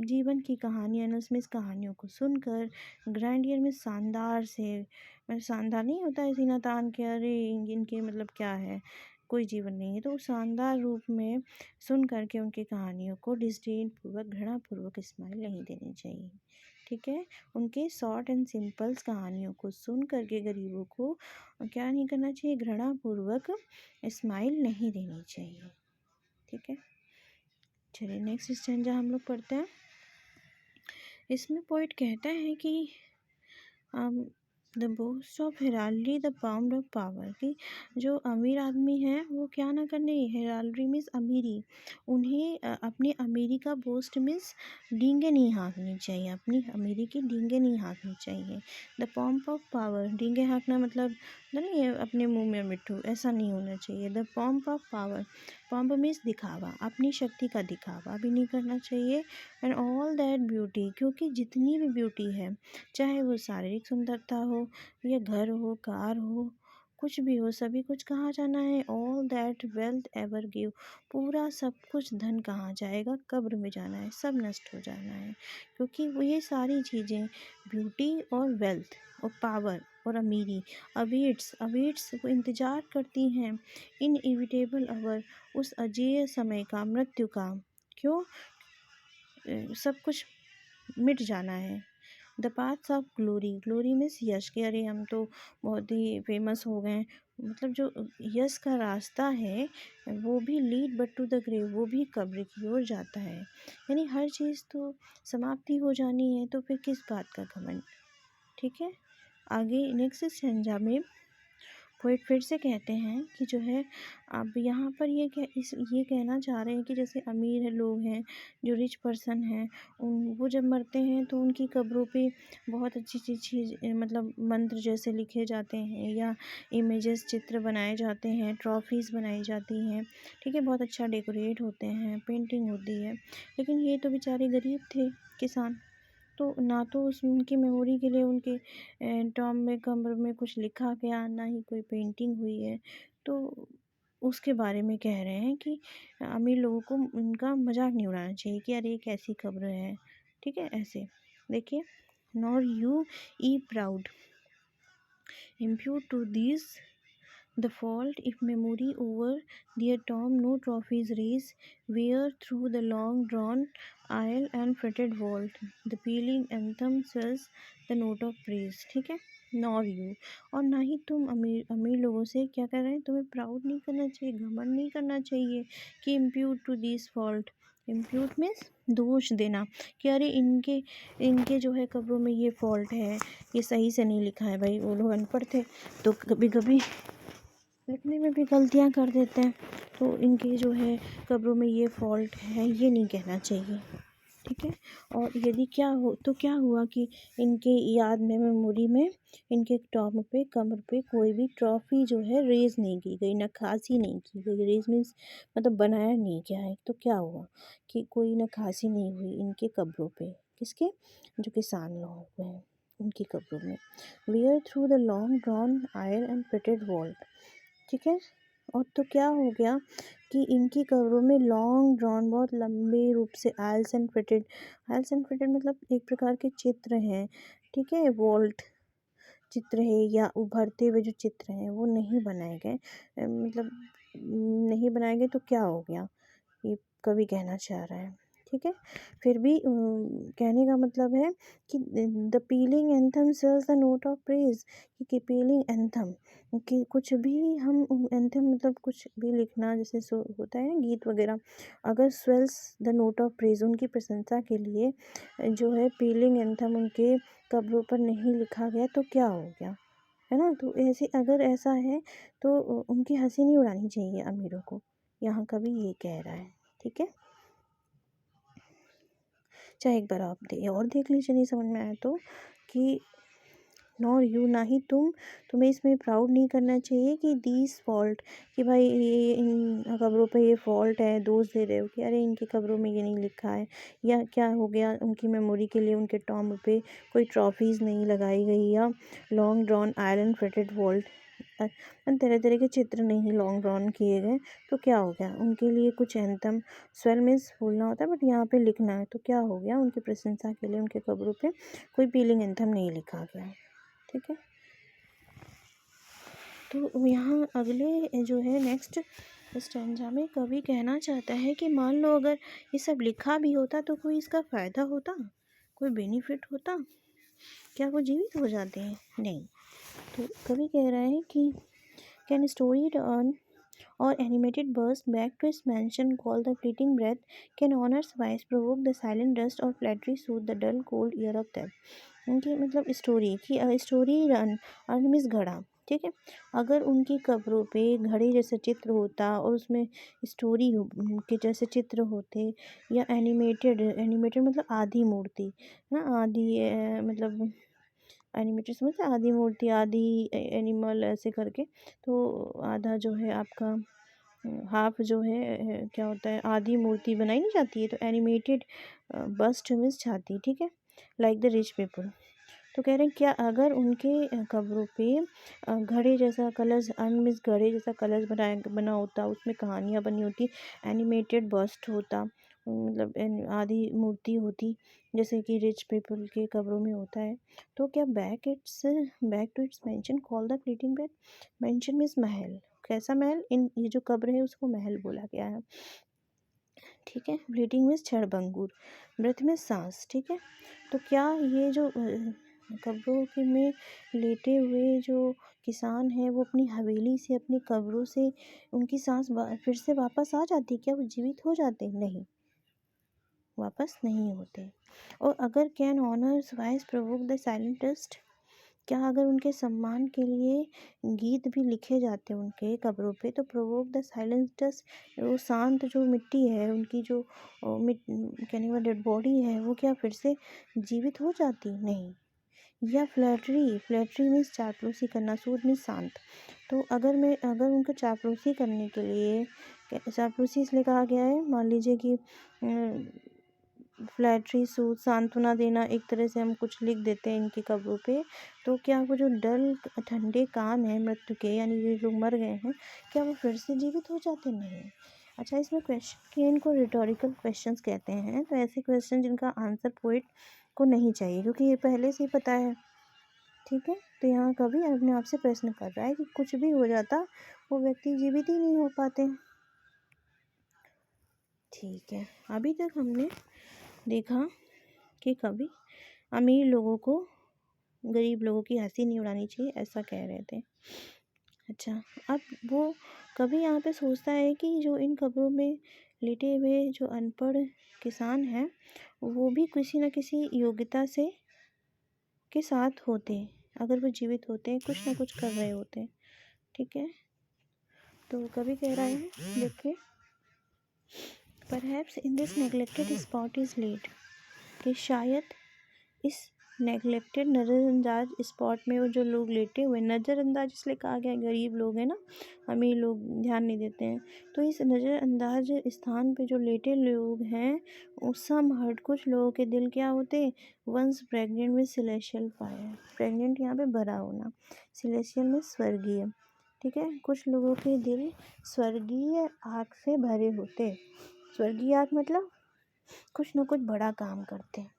S1: जीवन की कहानी, एनल्स में कहानियों को सुनकर, ग्रैंडियर में शानदार से, मतलब शानदार नहीं होता है सीना तान के, अरे इनके मतलब क्या है, कोई जीवन नहीं है, तो शानदार रूप में सुन करके उनकी कहानियों को डिस्डेन पूर्वक, घृणा पूर्वक स्माइल नहीं देनी चाहिए। ठीक है, उनके शॉर्ट एंड सिंपल्स कहानियों को सुन करके गरीबों को क्या नहीं करना चाहिए, घृणा पूर्वक स्माइल नहीं देनी चाहिए। ठीक है, चलिए नेक्स्ट स्टैंजा हम लोग पढ़ते हैं। इसमें पोइट कहता है कि the boast of heraldry the pomp of power, कि जो अमीर आदमी है वो क्या ना करने, हेराल्ड्री मीन्स अमीरी, उन्हें अपनी अमीरी का बोस्ट मीन्स डींगे नहीं हाँकनी चाहिए, अपनी अमीरी की डींगे नहीं हाँकनी चाहिए। द पॉम्प ऑफ पावर, डींगे हाँकना मतलब नहीं है अपने मुंह में मिट्टू, ऐसा नहीं होना चाहिए। The pomp of power, pomp means दिखावा, अपनी शक्ति का दिखावा भी नहीं करना चाहिए। एंड ऑल दैट ब्यूटी, क्योंकि जितनी भी ब्यूटी है, चाहे वो शारीरिक सुंदरता हो, या घर हो, कार हो, कुछ भी हो, सभी कुछ कहाँ जाना है, all that wealth ever give, पूरा सब कुछ धन कहाँ जाएगा, कब्र में जाना है, सब नष्ट हो जाना है। क्योंकि वो ये सारी चीज़ें, ब्यूटी और वेल्थ और पावर और अमीरी, अवेट्स वो इंतज़ार करती हैं, इनएविटेबल अवर, उस अजेय समय का, मृत्यु का। क्यों, सब कुछ मिट जाना है। The paths of glory, glory means यश, के अरे हम तो बहुत ही फेमस हो गए, मतलब जो यश का रास्ता है वो भी lead but to the grave, वो भी कब्र की ओर जाता है। यानी हर चीज़ तो समाप्ति हो जानी है, तो फिर किस बात का घमंड। ठीक है, आगे नेक्स्ट स्टैंजा में पोएट फिर से कहते हैं कि जो है अब यहाँ पर ये कहना चाह रहे हैं कि जैसे अमीर है लोग हैं, जो रिच पर्सन हैं, वो जब मरते हैं तो उनकी कब्रों पे बहुत अच्छी अच्छी चीज़ मतलब मंत्र जैसे लिखे जाते हैं, या इमेजेस चित्र बनाए जाते हैं, ट्रॉफीज़ बनाई जाती हैं, ठीक है, बहुत अच्छा डेकोरेट होते हैं, पेंटिंग होती है। लेकिन ये तो बेचारे गरीब थे, किसान, तो ना तो उनकी मेमोरी के लिए उनके टॉम में कब्र में कुछ लिखा गया, ना ही कोई पेंटिंग हुई है। तो उसके बारे में कह रहे हैं कि अमीर लोगों को उनका मजाक नहीं उड़ाना चाहिए कि अरे एक ऐसी कब्र है, ठीक है, ऐसे देखिए। Nor you E proud impute to these the fault if memory over their tomb no trophies raise, where through the long drawn aisle and fretted vault the pealing anthem says the note of praise, ठीक है। नॉर यू, और ना ही तुम अमीर अमीर लोगों से क्या कर रहे हैं, तुम्हें प्राउड नहीं करना चाहिए, घमंड नहीं करना चाहिए कि impute to this fault. Impute means दोष देना कि अरे इनके इनके जो है कब्रों में ये फॉल्ट है, ये सही से नहीं लिखा है। भाई वो लोग अनपढ़ थे तो कभी कभी लिखने में भी गलतियां कर देते हैं, तो इनके जो है कब्रों में ये फॉल्ट है, ये नहीं कहना चाहिए, ठीक है। और यदि क्या हुआ कि इनके याद में, मेमोरी में, इनके टॉप पे, कब्र पे कोई भी ट्रॉफी जो है रेज नहीं की गई, नक्काशी नहीं की गई। रेज मीन्स मतलब बनाया नहीं गया है, तो क्या हुआ कि कोई नक्काशी नहीं हुई इनके कब्रों पे, किसके, जो किसान लोग हैं उनकी कब्रों में। Where through the long drawn aisle and pitted wall, ठीक है। और तो क्या हो गया कि इनकी कब्रों में लॉन्ग ड्रॉन, बहुत लंबे रूप से, आइल्स एंड फिटेड मतलब एक प्रकार के चित्र हैं, ठीक है, वॉल्ट चित्र है या उभरते हुए जो चित्र हैं वो नहीं बनाए गए, मतलब नहीं बनाए गए, तो क्या हो गया, ये कवि कहना चाह रहा है, ठीक है। फिर भी कहने का मतलब है कि the pealing anthem swells the note of praise, कि पीलिंग एंथम, कि कुछ भी हम एंथम मतलब कुछ भी लिखना, जैसे होता है ना गीत वगैरह, अगर swells the note of praise, उनकी प्रशंसा के लिए जो है पीलिंग एंथम उनके कब्रों पर नहीं लिखा गया, तो क्या हो गया, है ना। तो ऐसे अगर ऐसा है तो उनकी हंसी नहीं उड़ानी चाहिए अमीरों को, यहाँ कभी ये कह रहा है, ठीक है। चाहे एक बार आप और देख लीजिए, नहीं समझ में आया तो, कि नॉर यू, ना ही तुम्हें इसमें प्राउड नहीं करना चाहिए कि दीज फॉल्ट, कि भाई ये इन कब्रों पे ये फॉल्ट है, दोष दे रहे हो कि अरे इनकी कब्रों में ये नहीं लिखा है, या क्या हो गया उनकी मेमोरी के लिए उनके टॉम्ब पे कोई ट्रॉफीज़ नहीं लगाई गई, या long drawn iron fretted vault, तरह तरह के चित्र नहीं लॉन्ग ड्रॉन किए गए, तो क्या हो गया उनके लिए कुछ एंथम, स्वेल मीन्स फूलना होता है, बट यहाँ पे लिखना है, तो क्या हो गया उनकी प्रशंसा के लिए उनके कब्रों पे कोई पीलिंग एंथम नहीं लिखा गया, ठीक है। तो यहाँ अगले जो है नेक्स्ट स्टैंजा में कवि कहना चाहता है कि मान लो अगर ये सब लिखा भी होता तो कोई इसका फ़ायदा होता, कोई बेनिफिट होता, क्या वो जीवित हो जाते हैं, नहीं। तो कवि कह रहा है कि can story turn or animated burst back to its mansion called the fleeting breath, can honors wise provoke the silent dust or flattery soothe the dull cold ear of death। उनकी मतलब स्टोरी की स्टोरी रन मिस घड़ा, ठीक है। अगर उनकी कब्रों पे घड़े जैसा चित्र होता और उसमें स्टोरी के जैसे चित्र होते, या एनिमेटेड मतलब आधी मूर्ति ना, आधी मतलब एनिमेटेड समझते, आधी मूर्ति, आधी एनिमल ऐसे करके, तो आधा जो है आपका हाफ जो है क्या होता है, आधी मूर्ति बनाई नहीं जाती है, तो एनिमेटेड बस्ट मीन्स छाती, ठीक है, लाइक द रिच पीपल। तो कह रहे हैं क्या अगर उनके कब्रों पे घड़े जैसा कलश, मीन्स घड़े जैसा कलश बना होता, उसमें कहानियाँ बनी होती, एनिमेटेड बस्ट होता, मतलब आधी मूर्ति होती, जैसे कि रिच पीपल के कब्रों में होता है, तो क्या back to its mansion call the fleeting breath, mansion means महल, कैसा महल, इन ये जो कब्र है उसको महल बोला गया है, ठीक है। ब्लीडिंग में क्षणभंगुर, ब्रेथ में सांस, ठीक है। तो क्या ये जो कब्रों के में लेटे हुए जो किसान हैं वो अपनी हवेली से, अपनी कब्रों से उनकी सांस फिर से वापस आ जाती, क्या वो जीवित हो जाते, नहीं, वापस नहीं होते। और अगर can honours wise provoke the silent dust, क्या अगर उनके सम्मान के लिए गीत भी लिखे जाते उनके कब्रों पे, तो प्रोवोक द साइलेंस डस्ट, वो शांत जो मिट्टी है उनकी, जो कहने का डेड बॉडी है, वो क्या फिर से जीवित हो जाती? नहीं। या फ्लैटरी मीन्स चापलूसी करना, सूद मीन्स शांत। तो अगर उनको चापलूसी करने के लिए, चापलूसी इसलिए कहा गया है, मान लीजिए कि फ्लैटरी, सूद, सांत्वना देना, एक तरह से हम कुछ लिख देते हैं इनकी कब्रों पे, तो क्या वो जो डल ठंडे कान हैं मृत्यु के, यानी ये लोग मर गए हैं, क्या वो फिर से जीवित हो जाते? नहीं। अच्छा, इसमें क्वेश्चन के इनको रिटोरिकल क्वेश्चंस कहते हैं। तो ऐसे क्वेश्चन जिनका आंसर पोइट को नहीं चाहिए, क्योंकि ये पहले से ही पता है। ठीक है, तो यहाँ कवि अपने आप से प्रश्न कर रहा है कि कुछ भी हो जाता, वो व्यक्ति जीवित ही नहीं हो पाते। ठीक है, अभी तक हमने देखा कि कवि अमीर लोगों को गरीब लोगों की हंसी नहीं उड़ानी चाहिए, ऐसा कह रहे थे। अच्छा, अब वो कवि यहाँ पे सोचता है कि जो इन कब्रों में लेटे हुए जो अनपढ़ किसान हैं, वो भी किसी न किसी योग्यता से के साथ होते हैं। अगर वो जीवित होते हैं, कुछ ना कुछ कर रहे होते हैं। ठीक है, तो कवि कह रहा है, देखिए, perhaps in this neglected spot is laid, कि शायद इस नेग्लेक्टेड नज़रअंदाज स्पॉट में वो जो लोग लेटे हुए, नज़रअंदाज इसलिए कहा गया, गरीब लोग हैं ना, अमीर लोग ध्यान नहीं देते हैं, तो इस नज़रअंदाज स्थान पे जो लेटे लोग हैं, उस हर्ट, कुछ लोगों के दिल क्या होते, once pregnant with celestial fire, pregnant यहाँ पे भरा होना, सिलेशियल में स्वर्गीय। ठीक है, कुछ लोगों के दिल स्वर्गीय आग से भरे होते। स्वर्गीय आग मतलब कुछ ना कुछ बड़ा काम करते हैं।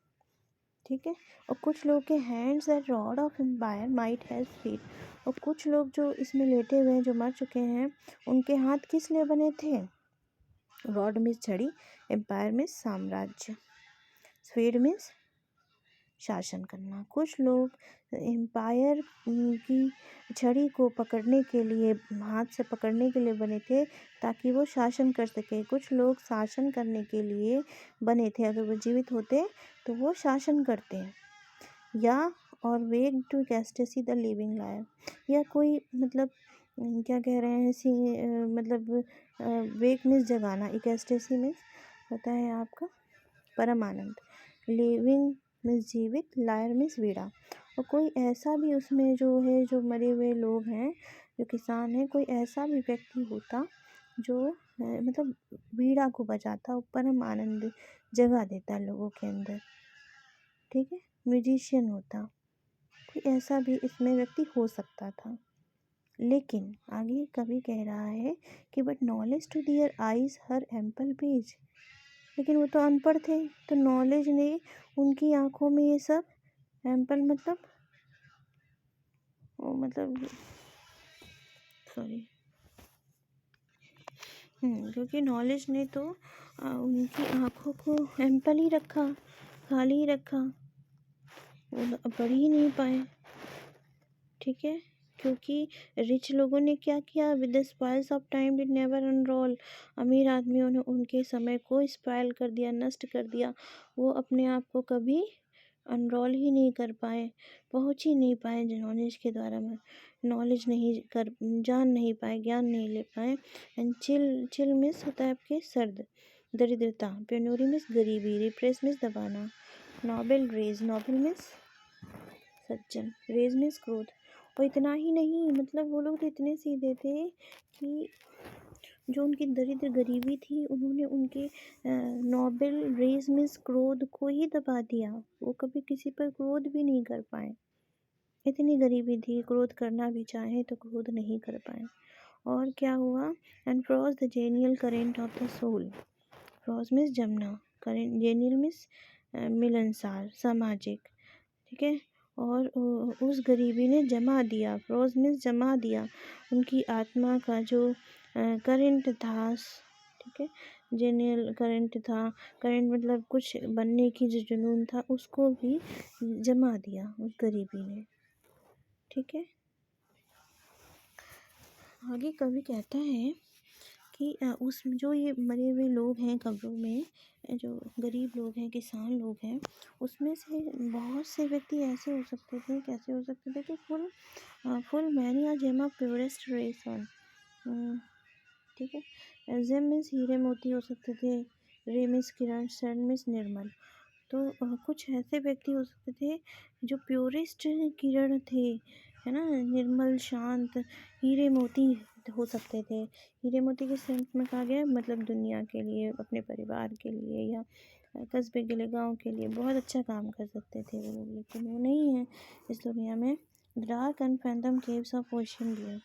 S1: ठीक है, और कुछ लोग के hands that rod of empire might have feet, और कुछ लोग जो इसमें लेटे हुए हैं, जो मर चुके हैं, उनके हाथ किस लिए बने थे? रॉड मीन्स छड़ी, एम्पायर मीन्स साम्राज्य, स्फीड मीन्स शासन करना। कुछ लोग एम्पायर की छड़ी को पकड़ने के लिए, हाथ से पकड़ने के लिए बने थे, ताकि वो शासन कर सके। कुछ लोग शासन करने के लिए बने थे, अगर वो जीवित होते तो वो शासन करते हैं। या और वेक टू कैस्टेसी द लिविंग लायर, या कोई मतलब क्या कह रहे हैं, मतलब वेक मीन्स जगाना, इकेस्टेसी मीन्स होता है आपका परमानंद, लिविंग मीन्स जीवित, लायर मीन्स वीड़ा। और कोई ऐसा भी उसमें जो है, जो मरे हुए लोग हैं, जो किसान हैं, कोई ऐसा भी व्यक्ति होता जो मतलब वीड़ा को बजाता और परम आनंद जगा देता लोगों के अंदर। ठीक है, म्यूजिशियन होता, कोई ऐसा भी इसमें व्यक्ति हो सकता था। लेकिन आगे कवि कह रहा है कि but knowledge to their eyes her ample page, लेकिन वो तो अनपढ़ थे, तो नॉलेज ने उनकी आंखों में ये सब, एम्पल मतलब वो मतलब सॉरी, क्योंकि नॉलेज ने तो उनकी आंखों को एम्पल ही रखा, खाली ही रखा, वो पढ़ ही नहीं पाए। ठीक है, क्योंकि रिच लोगों ने क्या किया, with the spoils of time did never unroll, अमीर आदमियों ने उनके समय को स्पॉइल कर दिया, नष्ट कर दिया, वो अपने आप को कभी अनरोल ही नहीं कर पाए, पहुंच ही नहीं पाए नॉलेज के द्वारा में, नॉलेज नहीं कर, जान नहीं पाए, ज्ञान नहीं ले पाए। एंड चिल मिस होता है आपके सर्द, दरिद्रता, पेनोरी मिस गरीबी, रिप्रेस मिस दबाना, नोबेल रेज, नोबेल मिस सज्जन, रेज मिस क्रोध। और इतना ही नहीं, मतलब वो लोग तो इतने सीधे थे कि जो उनकी दरिद्र गरीबी थी, उन्होंने उनके नोबेल रेज मिस क्रोध को ही दबा दिया, वो कभी किसी पर क्रोध भी नहीं कर पाए। इतनी गरीबी थी, क्रोध करना भी चाहे तो क्रोध नहीं कर पाए। और क्या हुआ, and froze the genial current of the soul, froze means जमना, करेंट, जेनियल मिस मिलनसार, सामाजिक। ठीक है, और उस गरीबी ने जमा दिया, फ्रोज में जमा दिया उनकी आत्मा का जो करंट था। ठीक है, जेनियल करंट था, करंट मतलब कुछ बनने की जो जुनून था, उसको भी जमा दिया उस गरीबी ने। ठीक है, आगे कवि कहता है कि उस जो ये मरे हुए लोग हैं कब्रों में, जो गरीब लोग हैं, किसान लोग हैं, उसमें से बहुत से व्यक्ति ऐसे हो सकते थे, कैसे हो सकते थे कि full many a gem of purest race on, ठीक है। जेम मीन्स हीरे मोती हो सकते थे, रे मीन्स किरण, सन मीन्स निर्मल। तो कुछ ऐसे व्यक्ति हो सकते थे जो प्योरेस्ट किरण थे, है ना, निर्मल शांत हीरे मोती हो सकते थे। हीरे मोती के सेंस में कहा गया है, मतलब दुनिया के लिए, अपने परिवार के लिए, या कस्बे के लिए, गांव के लिए बहुत अच्छा काम कर सकते थे वो लोग, लेकिन वो नहीं है इस दुनिया में। Dark unfathomed caves of ocean view,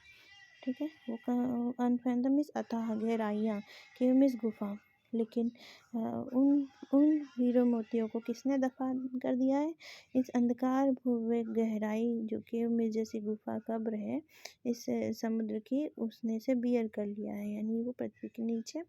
S1: ठीक है। वो अनफैथम मीन्स अथाह गहराइयाँ, केव मीन्स गुफा। लेकिन उन उन हीरो मोतियों को किसने दफा कर दिया है? इस अंधकार भुवे गहराई जो केव में जैसी गुफा कब्र है, इस समुद्र की, उसने से बियर कर लिया है, यानी वो पृथ्वी के नीचे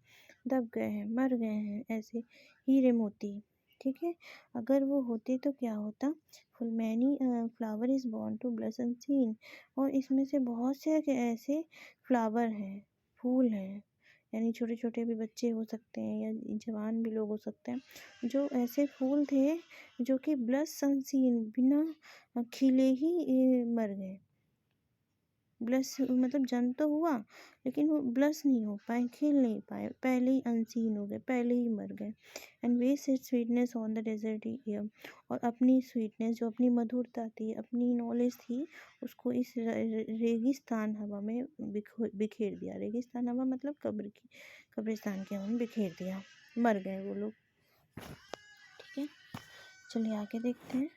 S1: दब गए हैं, मर गए हैं ऐसे हीरे मोती, ठीक है। अगर वो होते तो क्या होता? Full many flower is born to blossom seen, और इसमें से बहुत से ऐसे फ्लावर हैं, फूल हैं, यानी छोटे छोटे भी बच्चे हो सकते हैं या जवान भी लोग हो सकते हैं, जो ऐसे फूल थे जो कि ब्लस अनसीन, बिना खिले ही मर गए। ब्लस मतलब जन्म तो हुआ, लेकिन वो ब्लस नहीं हो पाए, खिल नहीं पाए, पहले ही अनसीन हो गए, पहले ही मर गए। And waste its sweetness on the desert air, और अपनी स्वीटनेस, जो अपनी मधुरता थी, अपनी नॉलेज थी, उसको इस रेगिस्तान हवा में बिखेर दिया। रेगिस्तान हवा मतलब कब्र की, कब्रिस्तान की हवा में बिखेर दिया, मर गए वो लोग, ठीक है। चलिए आगे देखते हैं।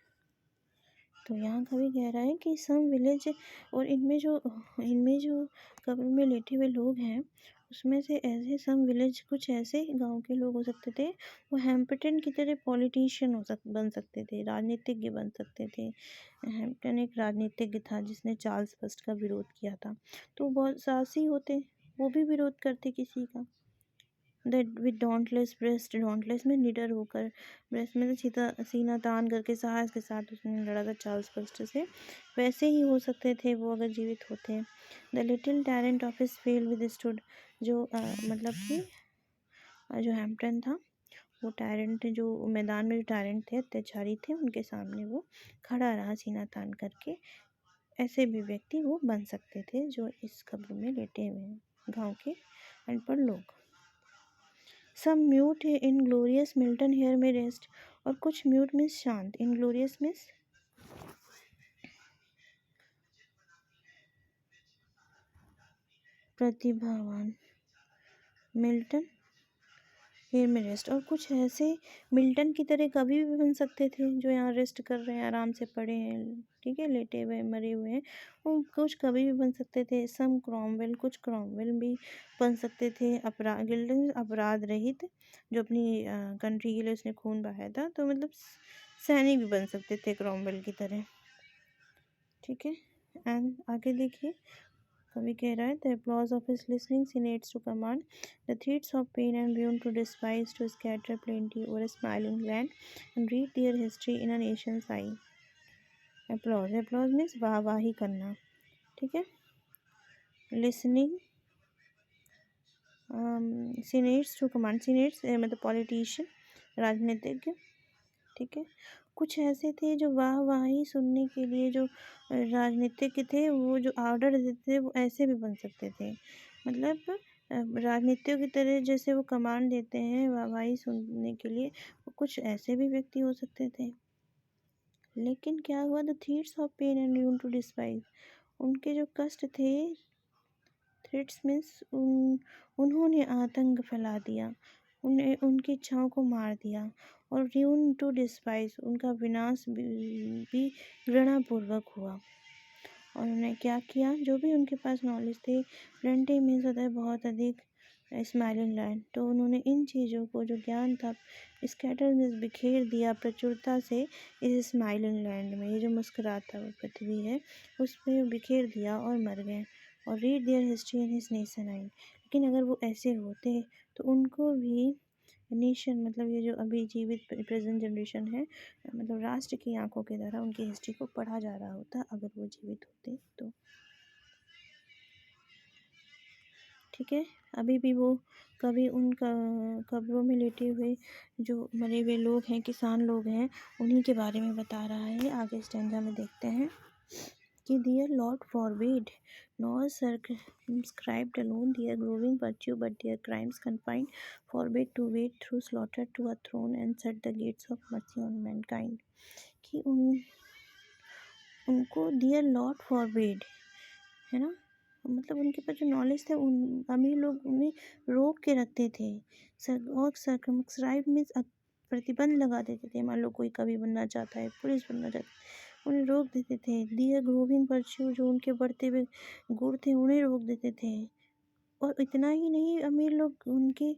S1: तो यहाँ का भी कह रहा है कि सम विलेज, और इनमें जो कब्र में लेटे हुए लोग हैं, उसमें से ऐसे सम विलेज, कुछ ऐसे गांव के लोग हो सकते थे, वो हैम्पटन की तरह पॉलिटिशियन बन सकते थे, राजनीतिज्ञ बन सकते थे। हैम्पटन एक राजनीतिज्ञ था जिसने चार्ल्स फर्स्ट का विरोध किया था, तो बहुत साहसी होते, वो भी विरोध करते किसी का। That with dauntless breast, dauntless में निडर होकर, ब्रेस्ट में तो सीना तान करके साहस के साथ उसने लड़ा था चार्ल्स फर्स्ट से, वैसे ही हो सकते थे वो अगर जीवित होते। The little टैरेंट of his fail with stood, जो मतलब कि जो हैम्पटन था, वो टैरेंट, जो मैदान में जो टैरेंट थे, अत्याचारी थे, उनके सामने वो खड़ा रहा सीना तान करके। ऐसे भी व्यक्ति वो बन सकते थे जो इस कब्र में लेटे हुए हैं, गाँव के अनपढ़ लोग। सम म्यूट इनग्लोरियस मिल्टन हेयर में रेस्ट, और कुछ म्यूट मीन्स शांत, इनग्लोरियस मीन्स प्रतिभावान, मिल्टन हेयर में रेस्ट, और कुछ ऐसे मिल्टन की तरह कभी भी बन सकते थे, जो यहाँ रेस्ट कर रहे हैं, आराम से पड़े हैं, ठीक है, लेटे हुए मरे हुए हैं, वो कुछ कभी भी बन सकते थे। सम क्रॉमवेल, कुछ क्रॉमवेल भी बन सकते थे, अपराध रहित, जो अपनी कंट्री के लिए उसने खून बहाया था, तो मतलब सैनिक भी बन सकते थे क्रॉमवेल की तरह, ठीक है। एंड आगे देखिए, कवि कह रहा है, the applause of his listening senates to command, the threats of pain and ruin to despise, to scatter plenty over a smiling land, and read their history in a nation's eye. applause, applause means वाहवाही करना, ठीक है। listening senates to command, senates मतलब पॉलिटिशियन, राजनीतिज्ञ, ठीक है। कुछ ऐसे थे जो वाहवाही सुनने के लिए, जो राजनीतिज्ञ थे, वो जो ऑर्डर देते थे, वो ऐसे भी बन सकते थे, मतलब राजनीतियों की तरह जैसे वो कमांड देते हैं वाहवाही सुनने के लिए, वो कुछ ऐसे भी व्यक्ति हो सकते थे। लेकिन क्या हुआ? The threads of pain and ruin to despise, उनके जो कष्ट थे, थ्रेड्स मीन्स उन्होंने आतंक फैला दिया, उन्हें उनकी इच्छाओं को मार दिया, और र्यून टू डिस्पाइज, उनका विनाश भी घृणापूर्वक हुआ। और उन्होंने क्या किया? जो भी उनके पास नॉलेज थी, प्लेंटी मीन्स होता है बहुत अधिक, स्माइलिंग लैंड, तो उन्होंने इन चीज़ों को, जो ज्ञान था, स्कैटर मीन्स बिखेर दिया प्रचुरता से इस स्माइलिंग लैंड में, ये जो मुस्कुराता हुआ पृथ्वी है, उसमें बिखेर दिया और मर गए। और read there history in his nation आई, लेकिन अगर वो ऐसे होते तो उनको भी नेशन, मतलब ये जो अभी जीवित प्रेजेंट जनरेशन है, मतलब राष्ट्र की आंखों के द्वारा उनकी हिस्ट्री को पढ़ा जा रहा होता, अगर वो जीवित होते तो। ठीक है। अभी भी वो कभी उन कब्रों में लेटे हुए जो मरे हुए लोग हैं, किसान लोग हैं, उन्हीं के बारे में बता रहा है। आगे स्टैंजा में देखते हैं कि Dear Lord forbid, nor circumscribed alone their growing virtue, but their crimes confined, forbid to wade through slaughter to a throne and shut the gates of mercy on mankind। कि उनको Dear Lord forbid, है ना, मतलब उनके पास जो नॉलेज थे, उन अमीर लोग उन्हें रोक के रखते थे। और सर्कमस्क्राइब में प्रतिबंध लगा देते थे। मान लो कोई कवि बनना चाहता है, पुलिस बनना चाहता है, उन्हें रोक देते थे। दियर ग्रोविंग वर्च्यू, जो उनके बढ़ते हुए गुण थे, उन्हें रोक देते थे। और इतना ही नहीं, अमीर लोग उनके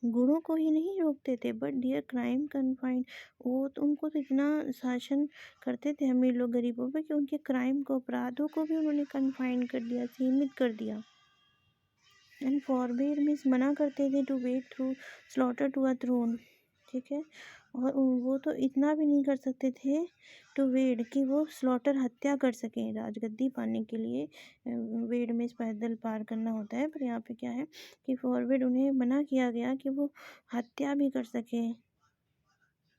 S1: गुणों को ही नहीं रोकते थे, बट डियर क्राइम कन्फाइंड, वो तो उनको तो इतना शासन करते थे अमीर लोग गरीबों पे कि उनके क्राइम को, अपराधों को भी उन्होंने कन्फाइंड कर दिया, सीमित कर दिया। एंड फॉरबिड मीन्स मना करते थे to wade through slaughter to a throne, ठीक है। और वो तो इतना भी नहीं कर सकते थे टू वेड, कि वो स्लॉटर, हत्या कर सकें राजगद्दी पाने के लिए। वेड में पैदल पार करना होता है, पर यहाँ पे क्या है कि फॉरवर्ड उन्हें मना किया गया कि वो हत्या भी कर सके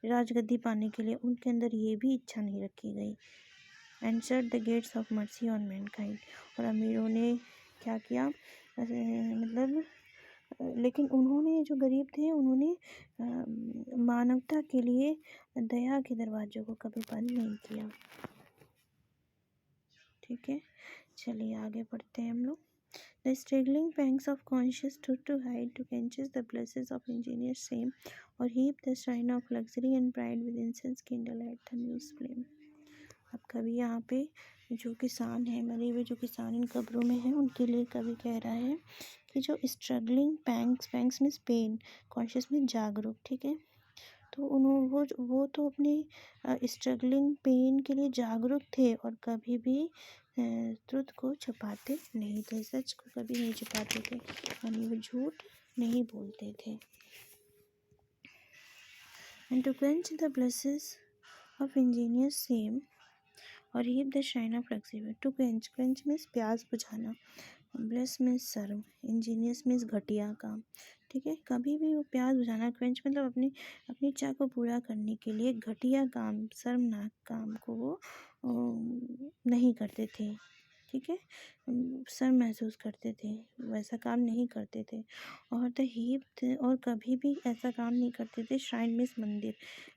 S1: राजगद्दी पाने के लिए। उनके अंदर ये भी इच्छा नहीं रखी गई। And shut the gates of mercy on Mankind, और अमीरों ने क्या किया, मतलब लेकिन उन्होंने, जो गरीब थे, उन्होंने मानवता के लिए दया के दरवाज़ों को कभी बंद नहीं किया। ठीक है, चलिए आगे बढ़ते हैं हम लोग। The struggling pangs of conscience stood to hide, to quench the blushes of ingenious shame, or heap the shrine of luxury and pride with incense kindle at the muse flame। अब कवि यहाँ पे जो किसान है, मरे हुए जो किसान इन कब्रों में हैं, उनके लिए कवि कह रहा है कि जो struggling pangs means pain, conscious में जागरूक, ठीक है। तो उन्होंने वो तो अपने स्ट्रगलिंग पेन के लिए जागरूक थे, और कभी भी ट्रुथ को छुपाते नहीं थे, सच को कभी नहीं छुपाते थे, यानी वो झूठ नहीं बोलते थे। And to quench the blushes of ingenuous shame, और heap the shine of luxury. To quench, quench means प्यास बुझाना, bless means serve, ingenuous means घटिया काम, ठीक है। कभी भी वो प्यास बुझाना, क्वेंच मतलब अपनी इच्छा को पूरा करने के लिए घटिया काम, शर्मनाक काम को वो नहीं करते थे, ठीक है। शर्म महसूस करते थे, वैसा काम नहीं करते थे। और द हीप, और कभी भी ऐसा काम नहीं करते थे। श्राइन मीन्स मंदिर,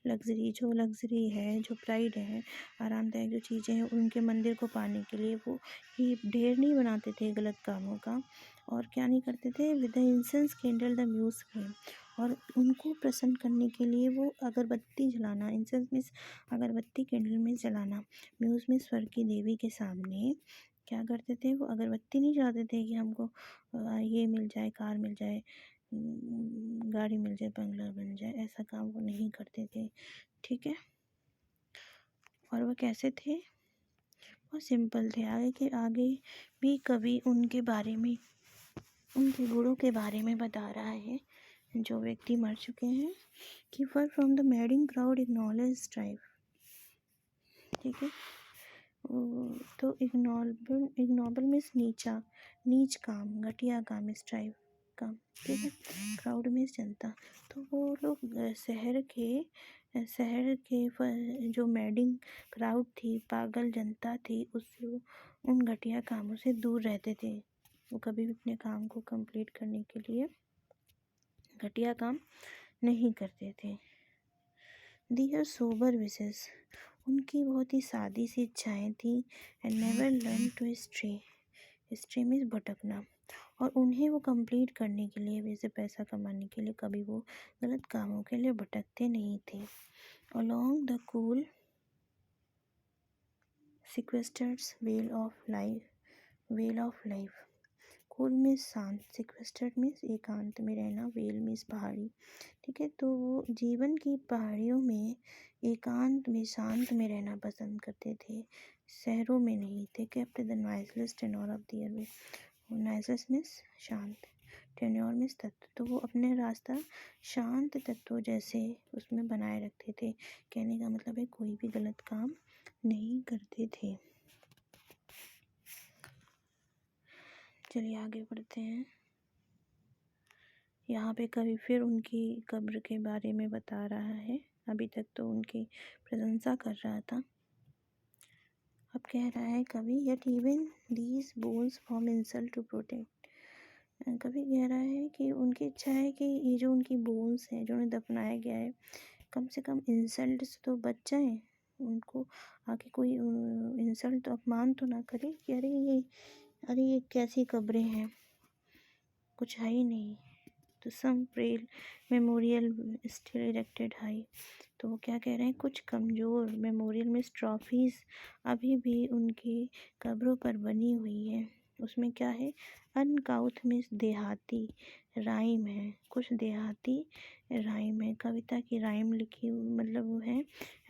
S1: लग्जरी, जो लग्जरी है, जो प्राइड है, आरामदायक जो चीज़ें हैं, उनके मंदिर को पाने के लिए वो हीप, ढेर नहीं बनाते थे गलत कामों का। और क्या नहीं करते थे, with the incense candle the muse flame, और उनको प्रसन्न करने के लिए वो अगरबत्ती जलाना, इंसेंस मीन्स अगरबत्ती, कैंडल में जलाना, म्यूज में स्वर्ग की देवी के सामने क्या करते थे, वो अगरबत्ती नहीं जलाते थे कि हमको ये मिल जाए, कार मिल जाए, गाड़ी मिल जाए, बंगला बन जाए, ऐसा काम वो नहीं करते थे, ठीक है। और वो कैसे थे, वो सिंपल थे। आगे भी कवि उनके बारे में, उनके गुणों के बारे में बता रहा है, जो व्यक्ति मर चुके हैं, कि far from the madding crowd ignoble strive, ठीक है। तो इग्नोबल मीन्स नीचा, नीच काम, घटिया काम, स्ट्राइव काम, ठीक है। क्राउड मीन्स जनता। तो वो लोग शहर के जो मैडिंग क्राउड थी, पागल जनता थी, उससे उन घटिया कामों से दूर रहते थे। वो कभी भी अपने काम को कंप्लीट करने के लिए घटिया काम नहीं करते थे। दियर सोबर विशेस, उनकी बहुत ही सादी सी इच्छाएं थी। And never learn to stray means भटकना, और उन्हें वो कंप्लीट करने के लिए, वैसे पैसा कमाने के लिए, कभी वो गलत कामों के लिए भटकते नहीं थे। Along the cool sequestered vale of life, cool means शांत, सिक्वेस्टर्ड मीन्स एकांत में रहना, वेल मीन्स पहाड़ी, ठीक है। तो वो जीवन की पहाड़ियों में एकांत में, शांत में रहना पसंद करते थे, शहरों में नहीं थे। Kept the noiseless tenor of their way, noiseless means शांत, टेन्योर मीन्स तत्व, तो वो अपने रास्ता शांत तत्वों जैसे उसमें बनाए रखते थे। कहने का मतलब है कोई भी गलत काम नहीं करते थे। चलिए आगे बढ़ते हैं। यहाँ पे कवि फिर उनकी कब्र के बारे में बता रहा है। अभी तक तो उनकी प्रशंसा कर रहा था, अब कह रहा है कवि, yet even these bones form insult to protect। कवि कह रहा है कि उनकी इच्छा है कि ये जो उनकी बोन्स हैं जो उन्हें दफनाया गया है, कम से कम इंसल्ट से तो बच जाएं, उनको आगे कोई इंसल्ट तो अपमान तो ना करे कि अरे ये कैसी कब्रें हैं, कुछ है ही नहीं। तो some frail memorial still erected high. तो वो क्या कह रहे हैं, कुछ कमज़ोर मेमोरियल में ट्रॉफीज़ अभी भी उनकी कब्रों पर बनी हुई है। उसमें क्या है, अनकाउथ में देहाती राइम है, कुछ देहाती राइम है, कविता की राइम लिखी हुई, मतलब वो है।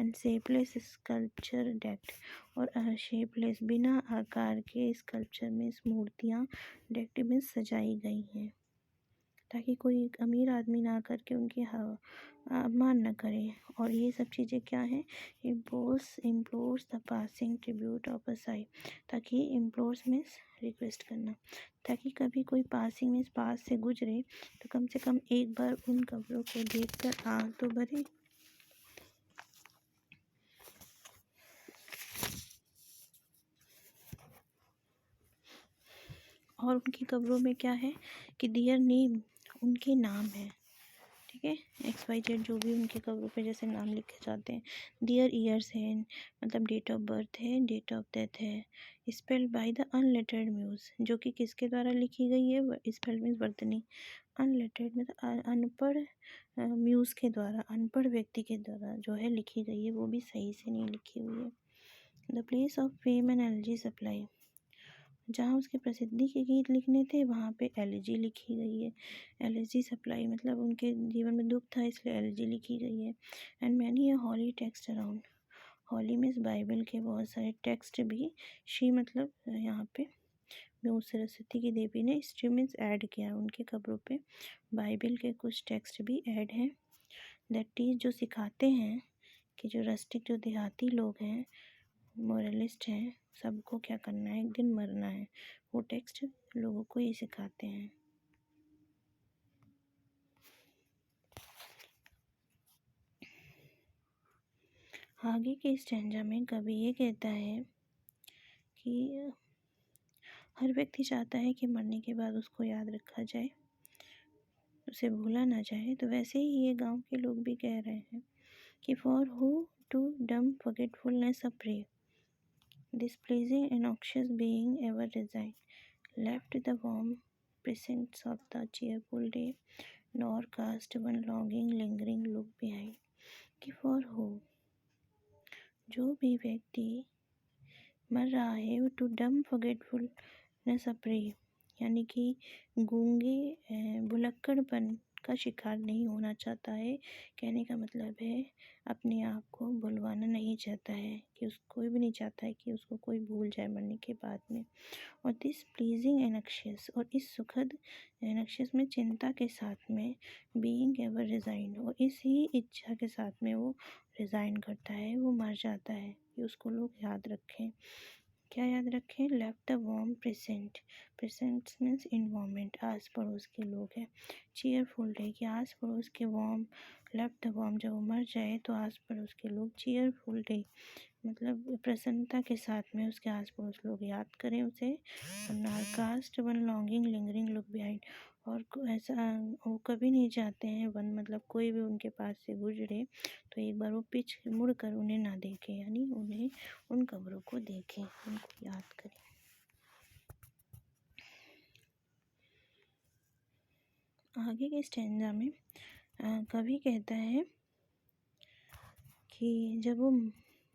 S1: एंड शेपलेस स्कल्पचर डेक्ट, और शेपलेस बिना आकार के स्कल्पचर में मूर्तियाँ डेक्ट में सजाई गई हैं, ताकि कोई अमीर आदमी ना करके उनकी अपमान न करे। और ये सब चीज़ें क्या हैं, implores the passing tribute of a sigh, ताकि इम्प्लोर्स मीन्स रिक्वेस्ट करना, ताकि कभी कोई पासिंग मीन्स पास से गुजरे तो कम से कम एक बार उन कब्रों को देखकर आ तो भरे। और उनकी कब्रों में क्या है कि डियर नेम, उनके नाम है, ठीक है, XYZ जो भी उनके कब्रों पे जैसे नाम लिखे जाते हैं। डियर ईयर्स है, मतलब डेट ऑफ बर्थ है, डेट ऑफ डेथ है, spelled by the unlettered muse, जो कि किसके द्वारा लिखी गई है, स्पेल्ड मीन्स वर्तनी, अनलेटर्ड मतलब अनपढ़ म्यूज के द्वारा, अनपढ़ व्यक्ति के द्वारा जो है लिखी गई है, वो भी सही से नहीं लिखी हुई है। The place of fame and energy supply, जहाँ उसके प्रसिद्धि के गीत लिखने थे वहाँ पे एलिजी लिखी गई है। एलिजी सप्लाई मतलब उनके जीवन में दुख था इसलिए एलिजी लिखी गई है। And many a holy text around, holy means Bible के बहुत सारे टेक्स्ट भी, शी मतलब यहाँ पे म्यूज सरस्वती की देवी ने स्ट्री मीन्स ऐड किया उनके कब्रों पे, बाइबल के कुछ टेक्स्ट भी ऐड हैं। दैट इज जो सिखाते हैं कि जो रस्टिक जो देहाती लोग हैं, मोरलिस्ट हैं, सबको क्या करना है, एक दिन मरना है, वो टेक्स्ट लोगों को ये सिखाते हैं। आगे के स्टैंजा में कवि ये कहता है कि हर व्यक्ति चाहता है कि मरने के बाद उसको याद रखा जाए, उसे भूला ना जाए। तो वैसे ही ये गांव के लोग भी कह रहे हैं कि for who to dumb forgetfulness a prey, displeasing and noxious being ever resigned, left the warm presence of the cheerful day, nor cast one longing lingering look behind। कि for who, जो भी व्यक्ति मर रहा है, वो टू डम फॉरगेटफुलनेस अप्रे, यानी कि गूंगे भुलक्कड़पन का शिकार नहीं होना चाहता है। कहने का मतलब है अपने आप को भुलवाना नहीं चाहता है, कि कोई भी नहीं चाहता है कि उसको कोई भूल जाए मरने के बाद में। और दिस प्लीजिंग एनक्शियस, और इस सुखद एनक्शियस में चिंता के साथ में, बीइंग एवर रिजाइंड, और इसी इच्छा के साथ में वो रिज़ाइन करता है, वो मर जाता है कि उसको लोग याद रखें। क्या याद रखें, left the warm present, present means environment, आस पड़ोस के लोग हैं। चीयरफुल डे, कि आस पड़ोस के वार्म, लेफ्ट द वार्म, जब वो मर जाए तो आस पड़ोस के लोग चीयरफुल डे मतलब प्रसन्नता के साथ में उसके आस पड़ोस लोग याद करें उसे। Cast one longing lingering look behind, और ऐसा वो कभी नहीं चाहते हैं वन मतलब कोई भी उनके पास से गुजरे तो एक बार वो पीछ मुड़ कर उन्हें ना देखे, यानी उन्हें उन कब्रों को देखें, उनको याद करें। आगे के स्टैंजा में कवि कहता है कि जब वो,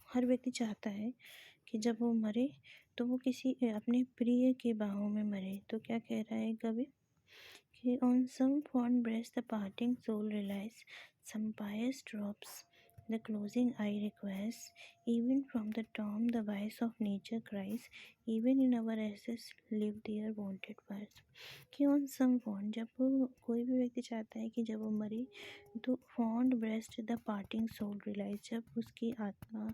S1: हर व्यक्ति चाहता है कि जब वो मरे तो वो किसी अपने प्रिय के बाहों में मरे। तो क्या कह रहा है कवि कि on some fond breast the parting soul relies, some pious drops The closing eye requests, even from the tomb, the voice of nature cries, even in our ashes live their wanted birds. कि on some fond, जब कोई भी व्यक्ति चाहता है कि जब वो मरे तो fond breast the parting soul realize, जब उसकी आत्मा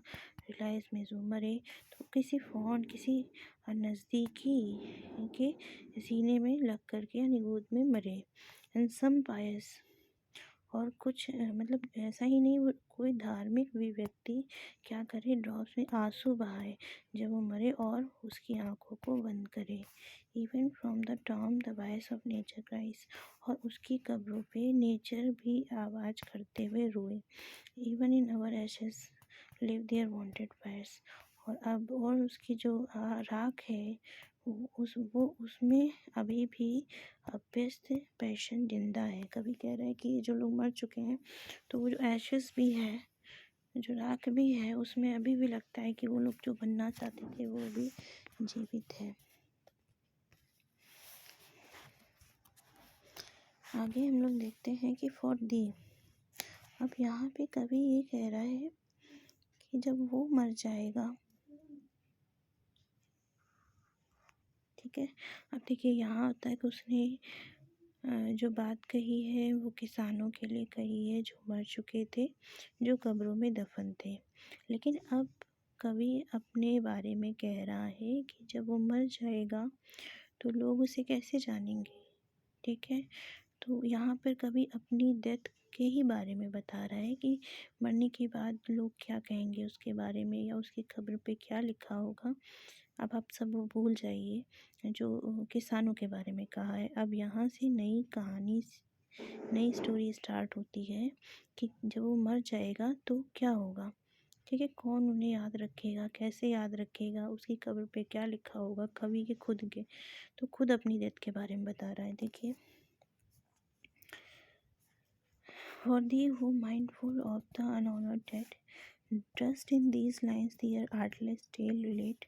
S1: रिलाइज में जो मरे तो किसी fond, किसी नज़दीकी के सीने में लग कर के यानी गोद में मरे. And some pious, और कुछ मतलब ऐसा ही नहीं, वो कोई धार्मिक भी व्यक्ति क्या करे, ड्रॉप्स में आंसू बहाए जब वो मरे और उसकी आंखों को बंद करे. Even from the tomb the voice of nature cries, और उसकी कब्रों पे नेचर भी आवाज़ करते हुए रोए. Even in our ashes live their wonted fires, और अब और उसकी जो राख है वो उसमें अभी भी व्यस्त पैशन जिंदा है. कभी कह रहा है कि ये जो लोग मर चुके हैं तो वो जो एशेस भी है, जो राख भी है, उसमें अभी भी लगता है कि वो लोग जो बनना चाहते थे वो भी जीवित है. आगे हम लोग देखते हैं कि फॉर दी. अब यहाँ पे कवि ये कह रहा है कि जब वो मर जाएगा, ठीक है. अब देखिए यहाँ होता है कि उसने जो बात कही है वो किसानों के लिए कही है जो मर चुके थे, जो कब्रों में दफन थे. लेकिन अब कवि अपने बारे में कह रहा है कि जब वो मर जाएगा तो लोग उसे कैसे जानेंगे, ठीक है. तो यहाँ पर कवि अपनी डेथ के ही बारे में बता रहा है कि मरने के बाद लोग क्या कहेंगे उसके बारे में, या उसकी कब्र पे क्या लिखा होगा. अब आप सब वो भूल जाइए जो किसानों के बारे में कहा है. अब यहाँ से नई कहानी, नई स्टोरी स्टार्ट होती है कि जब वो मर जाएगा तो क्या होगा, ठीक है. कौन उन्हें याद रखेगा, कैसे याद रखेगा, उसकी कब्र पे क्या लिखा होगा. कवि के खुद के तो खुद अपनी डेथ के बारे में बता रहा है. देखिए, for thee who mindful of the unhonored dead, trust in these lines their artless tale relate.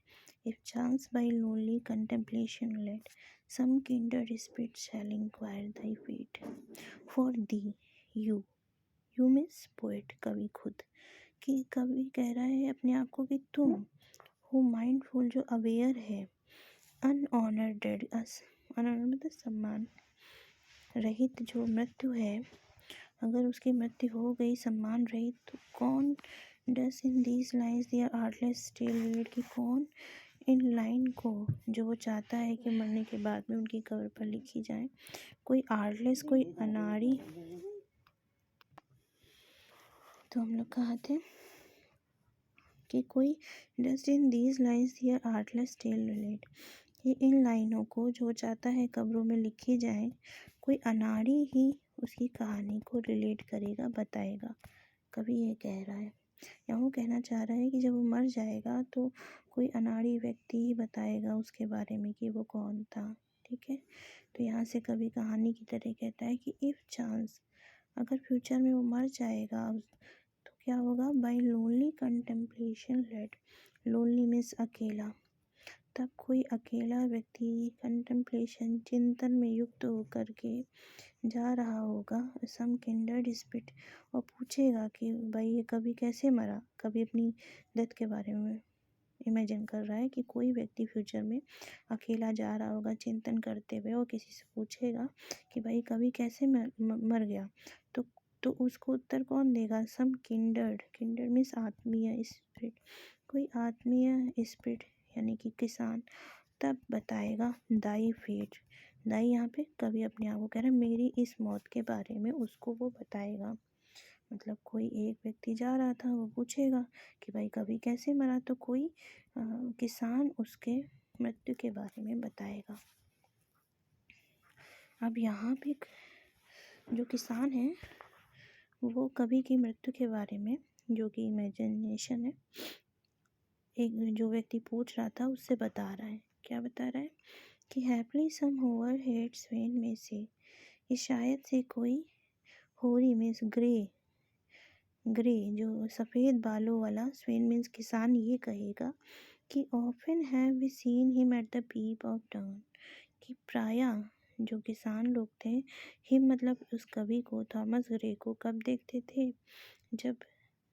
S1: If chance by lonely contemplation led, some kindred spirit shall inquire thy fate. For thee, you means poet, कवि खुद, कि कवि कह रहा है अपने आप को कि तुम हो माइंडफुल, जो अवेयर है, अनऑनर्ड डेड, अनऑनर्ड मतलब सम्मान रहित जो मृत्यु है, अगर उसकी मृत्यु हो गई सम्मान रहित, तो कौन does in these lines their artless tale read, कि कौन इन लाइन को जो वो चाहता है कि मरने के बाद में उनकी कब्र पर लिखी जाए, कोई आर्टलेस, कोई अनाड़ी. तो हम लोग कहा थे कि कोई dost in these lines their artless tale relate, कि इन लाइनों को जो चाहता है कब्रों में लिखी जाए, कोई अनाड़ी ही उसकी कहानी को रिलेट करेगा, बताएगा. कभी ये कह रहा है, या वो कहना चाह रहा है कि जब वो मर जाएगा तो कोई अनाड़ी व्यक्ति ही बताएगा उसके बारे में कि वो कौन था, ठीक है. तो यहाँ से कभी कहानी की तरह कहता है कि इफ़ चांस, अगर फ्यूचर में वो मर जाएगा तो क्या होगा. By lonely contemplation led, lonely means अकेला, तब कोई अकेला व्यक्ति कंटेम्पलेशन चिंतन में युक्त होकर के जा रहा होगा सम किंडर्ड स्पिरिट, और पूछेगा कि भाई ये कभी कैसे मरा. कभी अपनी डेथ के बारे में इमेजिन कर रहा है कि कोई व्यक्ति फ्यूचर में अकेला जा रहा होगा चिंतन करते हुए, और किसी से पूछेगा कि भाई कभी कैसे मर गया. तो उसको उत्तर कौन देगा. सम किंडर्ड, किंडर्ड मीन्स आत्मीय स्पिरिट, कोई आत्मीय स्पिरिट यानी कि किसान, तब बताएगा दाई फेट. दाई यहाँ पे कभी अपने आप को कह रहा है मेरी इस मौत के बारे में उसको वो बताएगा. मतलब कोई एक व्यक्ति जा रहा था, वो पूछेगा कि भाई कभी कैसे मरा, तो कोई किसान उसके मृत्यु के बारे में बताएगा. अब यहाँ पे जो किसान है वो कभी की मृत्यु के बारे में, जो कि इमेजिनेशन है, एक जो व्यक्ति पूछ रहा था उससे बता रहा है. क्या बता रहा है कि हैप्पीली सम होवर हेड स्वेन में से, कि शायद से कोई होरी मीन्स ग्रे, ग्रे जो सफ़ेद बालों वाला, स्वेन मीन्स किसान, ये कहेगा कि often have we seen him at the peep of dawn, कि प्रायः जो किसान लोग थे, हिम मतलब उस कवि को, थॉमस ग्रे को, कब देखते थे, जब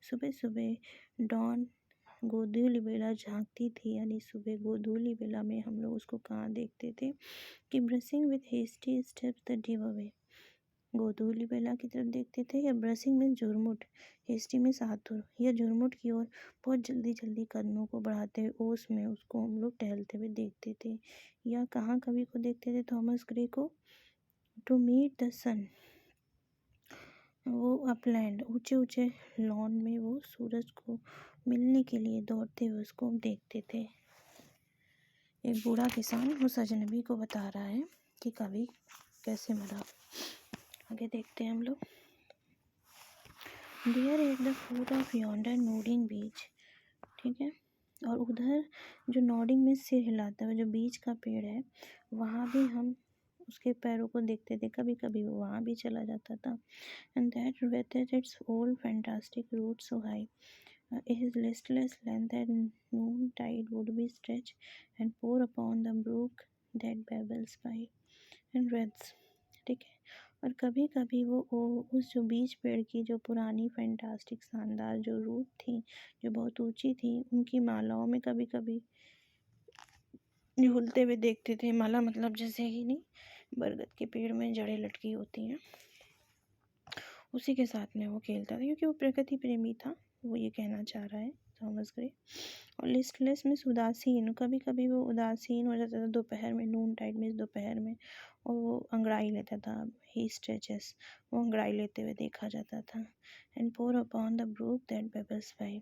S1: सुबह सुबह डॉन गोधूली बेला झांकती थी, यानी सुबह गोधूली बेला में हम लोग उसको कहाँ देखते थे कि brushing with hasty steps the dew away, गोधूली बेला की तरफ देखते थे, या ब्रशिंग में झुरमुट, हेस्टी में आतुर, या झुरमुट की ओर बहुत जल्दी जल्दी कदमों को बढ़ाते हुए ओस में उसको हम लोग टहलते हुए देखते थे। या कहाँ कवि को देखते थे, थॉमस ग्रे को, टू मीट द सन, वो अपलैंड ऊंचे ऊंचे लॉन में वो सूरज को मिलने के लिए दौड़ते हुए उसको देखते थे। एक बूढ़ा किसान उस अजनबी को बता रहा है कि कवि कैसे मरा। आगे देखते हैं हम लोग। There at the foot of yonder nodding beech, ठीक है, और उधर जो नोडिंग में सिर हिलाता हुआ जो बीच का पेड़ है, वहाँ भी हम उसके पैरों को देखते थे, कभी कभी वो वहाँ भी चला जाता था। And that whether its old fantastic roots so high, his listless length at noon tide would be stretched and pour upon the brook that babbles by and wreaths, ठीक है। और कभी कभी वो उस जो बीच पेड़ की जो पुरानी फैंटास्टिक शानदार जो रूट थी, जो बहुत ऊंची थी, उनकी मालाओं में कभी कभी झूलते हुए देखते थे। माला मतलब जैसे कि नहीं, बरगद के पेड़ में जड़ें लटकी होती हैं, उसी के साथ में वो खेलता था, क्योंकि वो प्रकृति प्रेमी था, वो ये कहना चाह रहा है थॉमस ग्रे। और लिस्टलेस में उदासीन, कभी कभी वो उदासीन हो जाता था दोपहर में, नून टाइड में, दोपहर में, और वो अंगड़ाई लेता था, ही स्ट्रेचेस, वो अंगड़ाई लेते हुए देखा जाता था। And pore upon the brook that babbles by,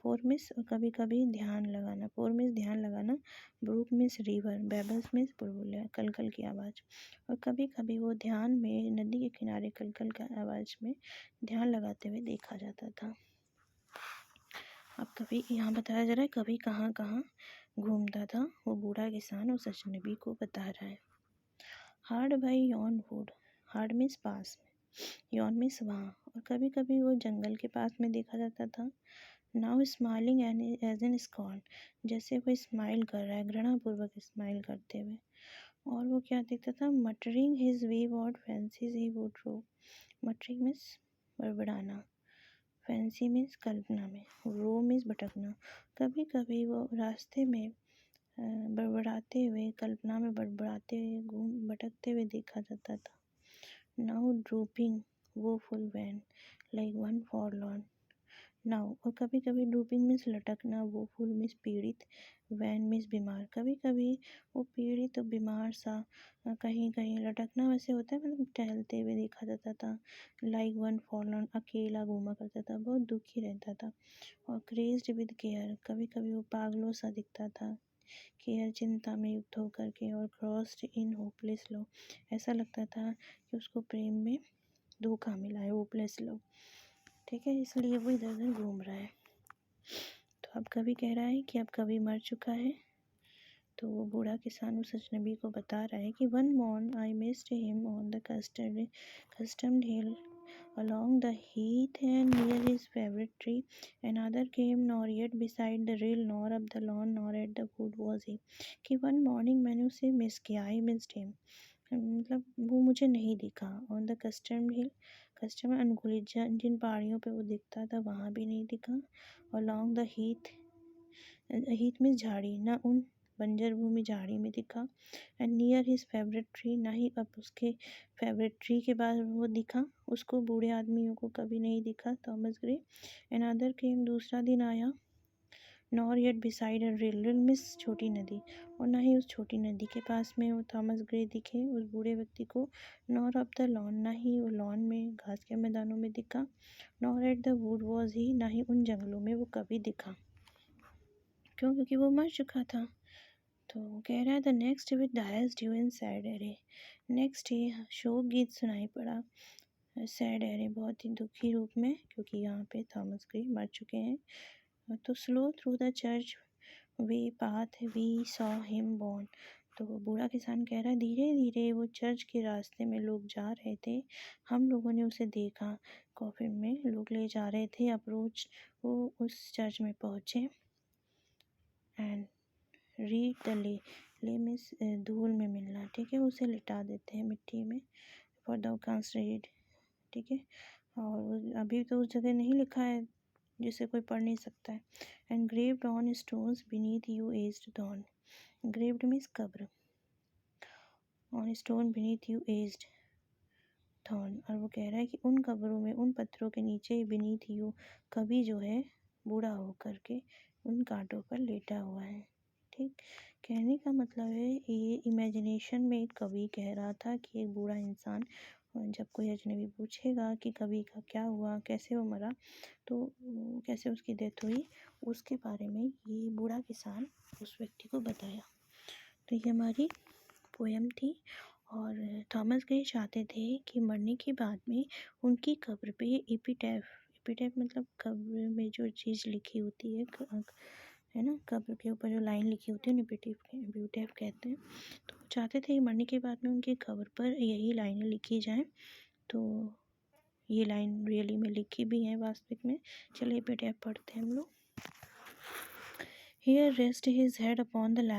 S1: pore means कभी कभी ध्यान लगाना, पोर मिस ध्यान लगाना, brook means river, babbles means बुलबुले, कलकल की आवाज़। और कभी कभी वो ध्यान में नदी के किनारे कलकल की आवाज़ में ध्यान लगाते हुए देखा जाता था। अब कभी यहाँ बताया जा रहा है कभी कहाँ कहाँ घूमता था, वो बूढ़ा किसान उस अजनबी को बता रहा है। Hard by yon wood, hard means पास में, यॉन मिस वहाँ, और कभी कभी वो जंगल के पास में देखा जाता था। नाउ स्माइलिंग एज एन स्कॉन, जैसे वो स्माइल कर रहा है, घृणापूर्वक स्माइल करते हुए। और वो क्या देखता था, muttering his wayward fancies he would rove, muttering means बड़बड़ाना, फैंसी मीन्स कल्पना में, रो मीन्स भटकना। कभी कभी वो रास्ते में बड़बड़ाते हुए, कल्पना में बड़बड़ाते हुए, घूम भटकते हुए देखा जाता था। Now drooping woeful wan like one forlorn, now, और कभी कभी ड्रूपिंग मीन्स लटकना, वो फुल मीन्स पीड़ित, वैन मीन्स बीमार, कभी कभी वो पीड़ित और बीमार सा, कहीं कहीं लटकना वैसे होता है, मतलब टहलते हुए देखा जाता था। लाइक वन फॉरलॉर्न, अकेला घूमा करता था, बहुत दुखी रहता था। और क्रेज्ड विद केयर, कभी कभी वो पागलों सा दिखता था, केयर चिंता में युक्त होकर के, और क्रॉस्ड इन होपलेस लव, ऐसा लगता था कि उसको प्रेम में धोखा मिला है, होपलेस लव, ठीक है, इसलिए वो इधर उधर घूम रहा है। तो अब कवि कह रहा है कि अब कवि मर चुका है, तो वो बूढ़ा किसान उस अजनबी को बता रहा है कि one morn I missed him on the customed hill along the heath and near his favorite tree. Another came nor yet beside the rail, nor up the lawn, nor at the wood was he. कि one morning मैंने उसे मिस किया, I missed him, मतलब वो मुझे नहीं दिखा। On the custom hill, custom अनुकूलित, जिन पहाड़ियों पे वो दिखता था वहाँ भी नहीं दिखा। और लॉन्ग द हीथ, हीथ में झाड़ी, ना उन बंजर भूमि झाड़ी में दिखा। And near his favourite tree, ना ही अब उसके फेवरेट ट्री के पास वो दिखा, उसको बूढ़े आदमियों को कभी नहीं दिखा, थॉमस ग्रे। एंड अदर केम, दूसरा दिन आया, nor yet beside a reel, reel miss छोटी नदी, और ना ही उस छोटी नदी के पास में वो थॉमस ग्रे दिखे उस बूढ़े व्यक्ति को। नॉर अप द लॉन, ना ही वो लॉन में घास के मैदानों में दिखा। Nor at the wood was he, ना ही उन जंगलों में वो कभी दिखा। क्यों? क्योंकि वो मर चुका था। तो कह रहा है the next with dirges due in sad array, next day शोक गीत सुनाई पड़ा, सैड एरे बहुत ही दुखी रूप में, क्योंकि यहाँ पे थॉमस ग्रे मर चुके हैं। तो slow through the church way path we saw him borne, तो बूढ़ा किसान कह रहा है धीरे धीरे वो चर्च के रास्ते में लोग जा रहे थे, हम लोगों ने उसे देखा, कॉफिन में लोग ले जा रहे थे, अप्रोच, वो उस चर्च में पहुँचे। एंड रीड द ले मीन्स धूल में मिलना, ठीक है, उसे लिटा देते हैं मिट्टी में, फॉर द कांस रीड, ठीक है। और अभी तो उस जगह नहीं लिखा है जिसे कोई पढ़ नहीं सकता है। engraved on stones beneath you aged thorn, engraved means कब्र, on stone beneath you aged thorn, और वो कह रहा है कि उन कब्रों में, उन पत्थरों के नीचे beneath you कवि जो है बूढ़ा होकर के उन कांटों पर लेटा हुआ है। ठीक, कहने का मतलब है ये इमेजिनेशन में एक कवि कह रहा था कि एक बूढ़ा इंसान, जब कोई अजनबी पूछेगा कि कवि का क्या हुआ, कैसे वो मरा, तो कैसे उसकी डेथ हुई, उसके बारे में ये बूढ़ा किसान उस व्यक्ति को बताया। तो ये हमारी पोएम थी। और थॉमस ग्रे चाहते थे कि मरने के बाद में उनकी कब्र पे एपिटैफ, एपिटैफ मतलब कब्र में जो चीज़ लिखी होती है ना, कब्र के ऊपर जो लाइन लिखी होती है एपिटैफ कहते हैं। तो वो चाहते थे कि मरने के बाद में उनकी कब्र पर यही लाइनें लिखी जाएं। तो ये लाइन रियली में लिखी भी हैं वास्तविक में। चलिए एपिटैफ पढ़ते हैं हम लोग। Here rest his head upon the lap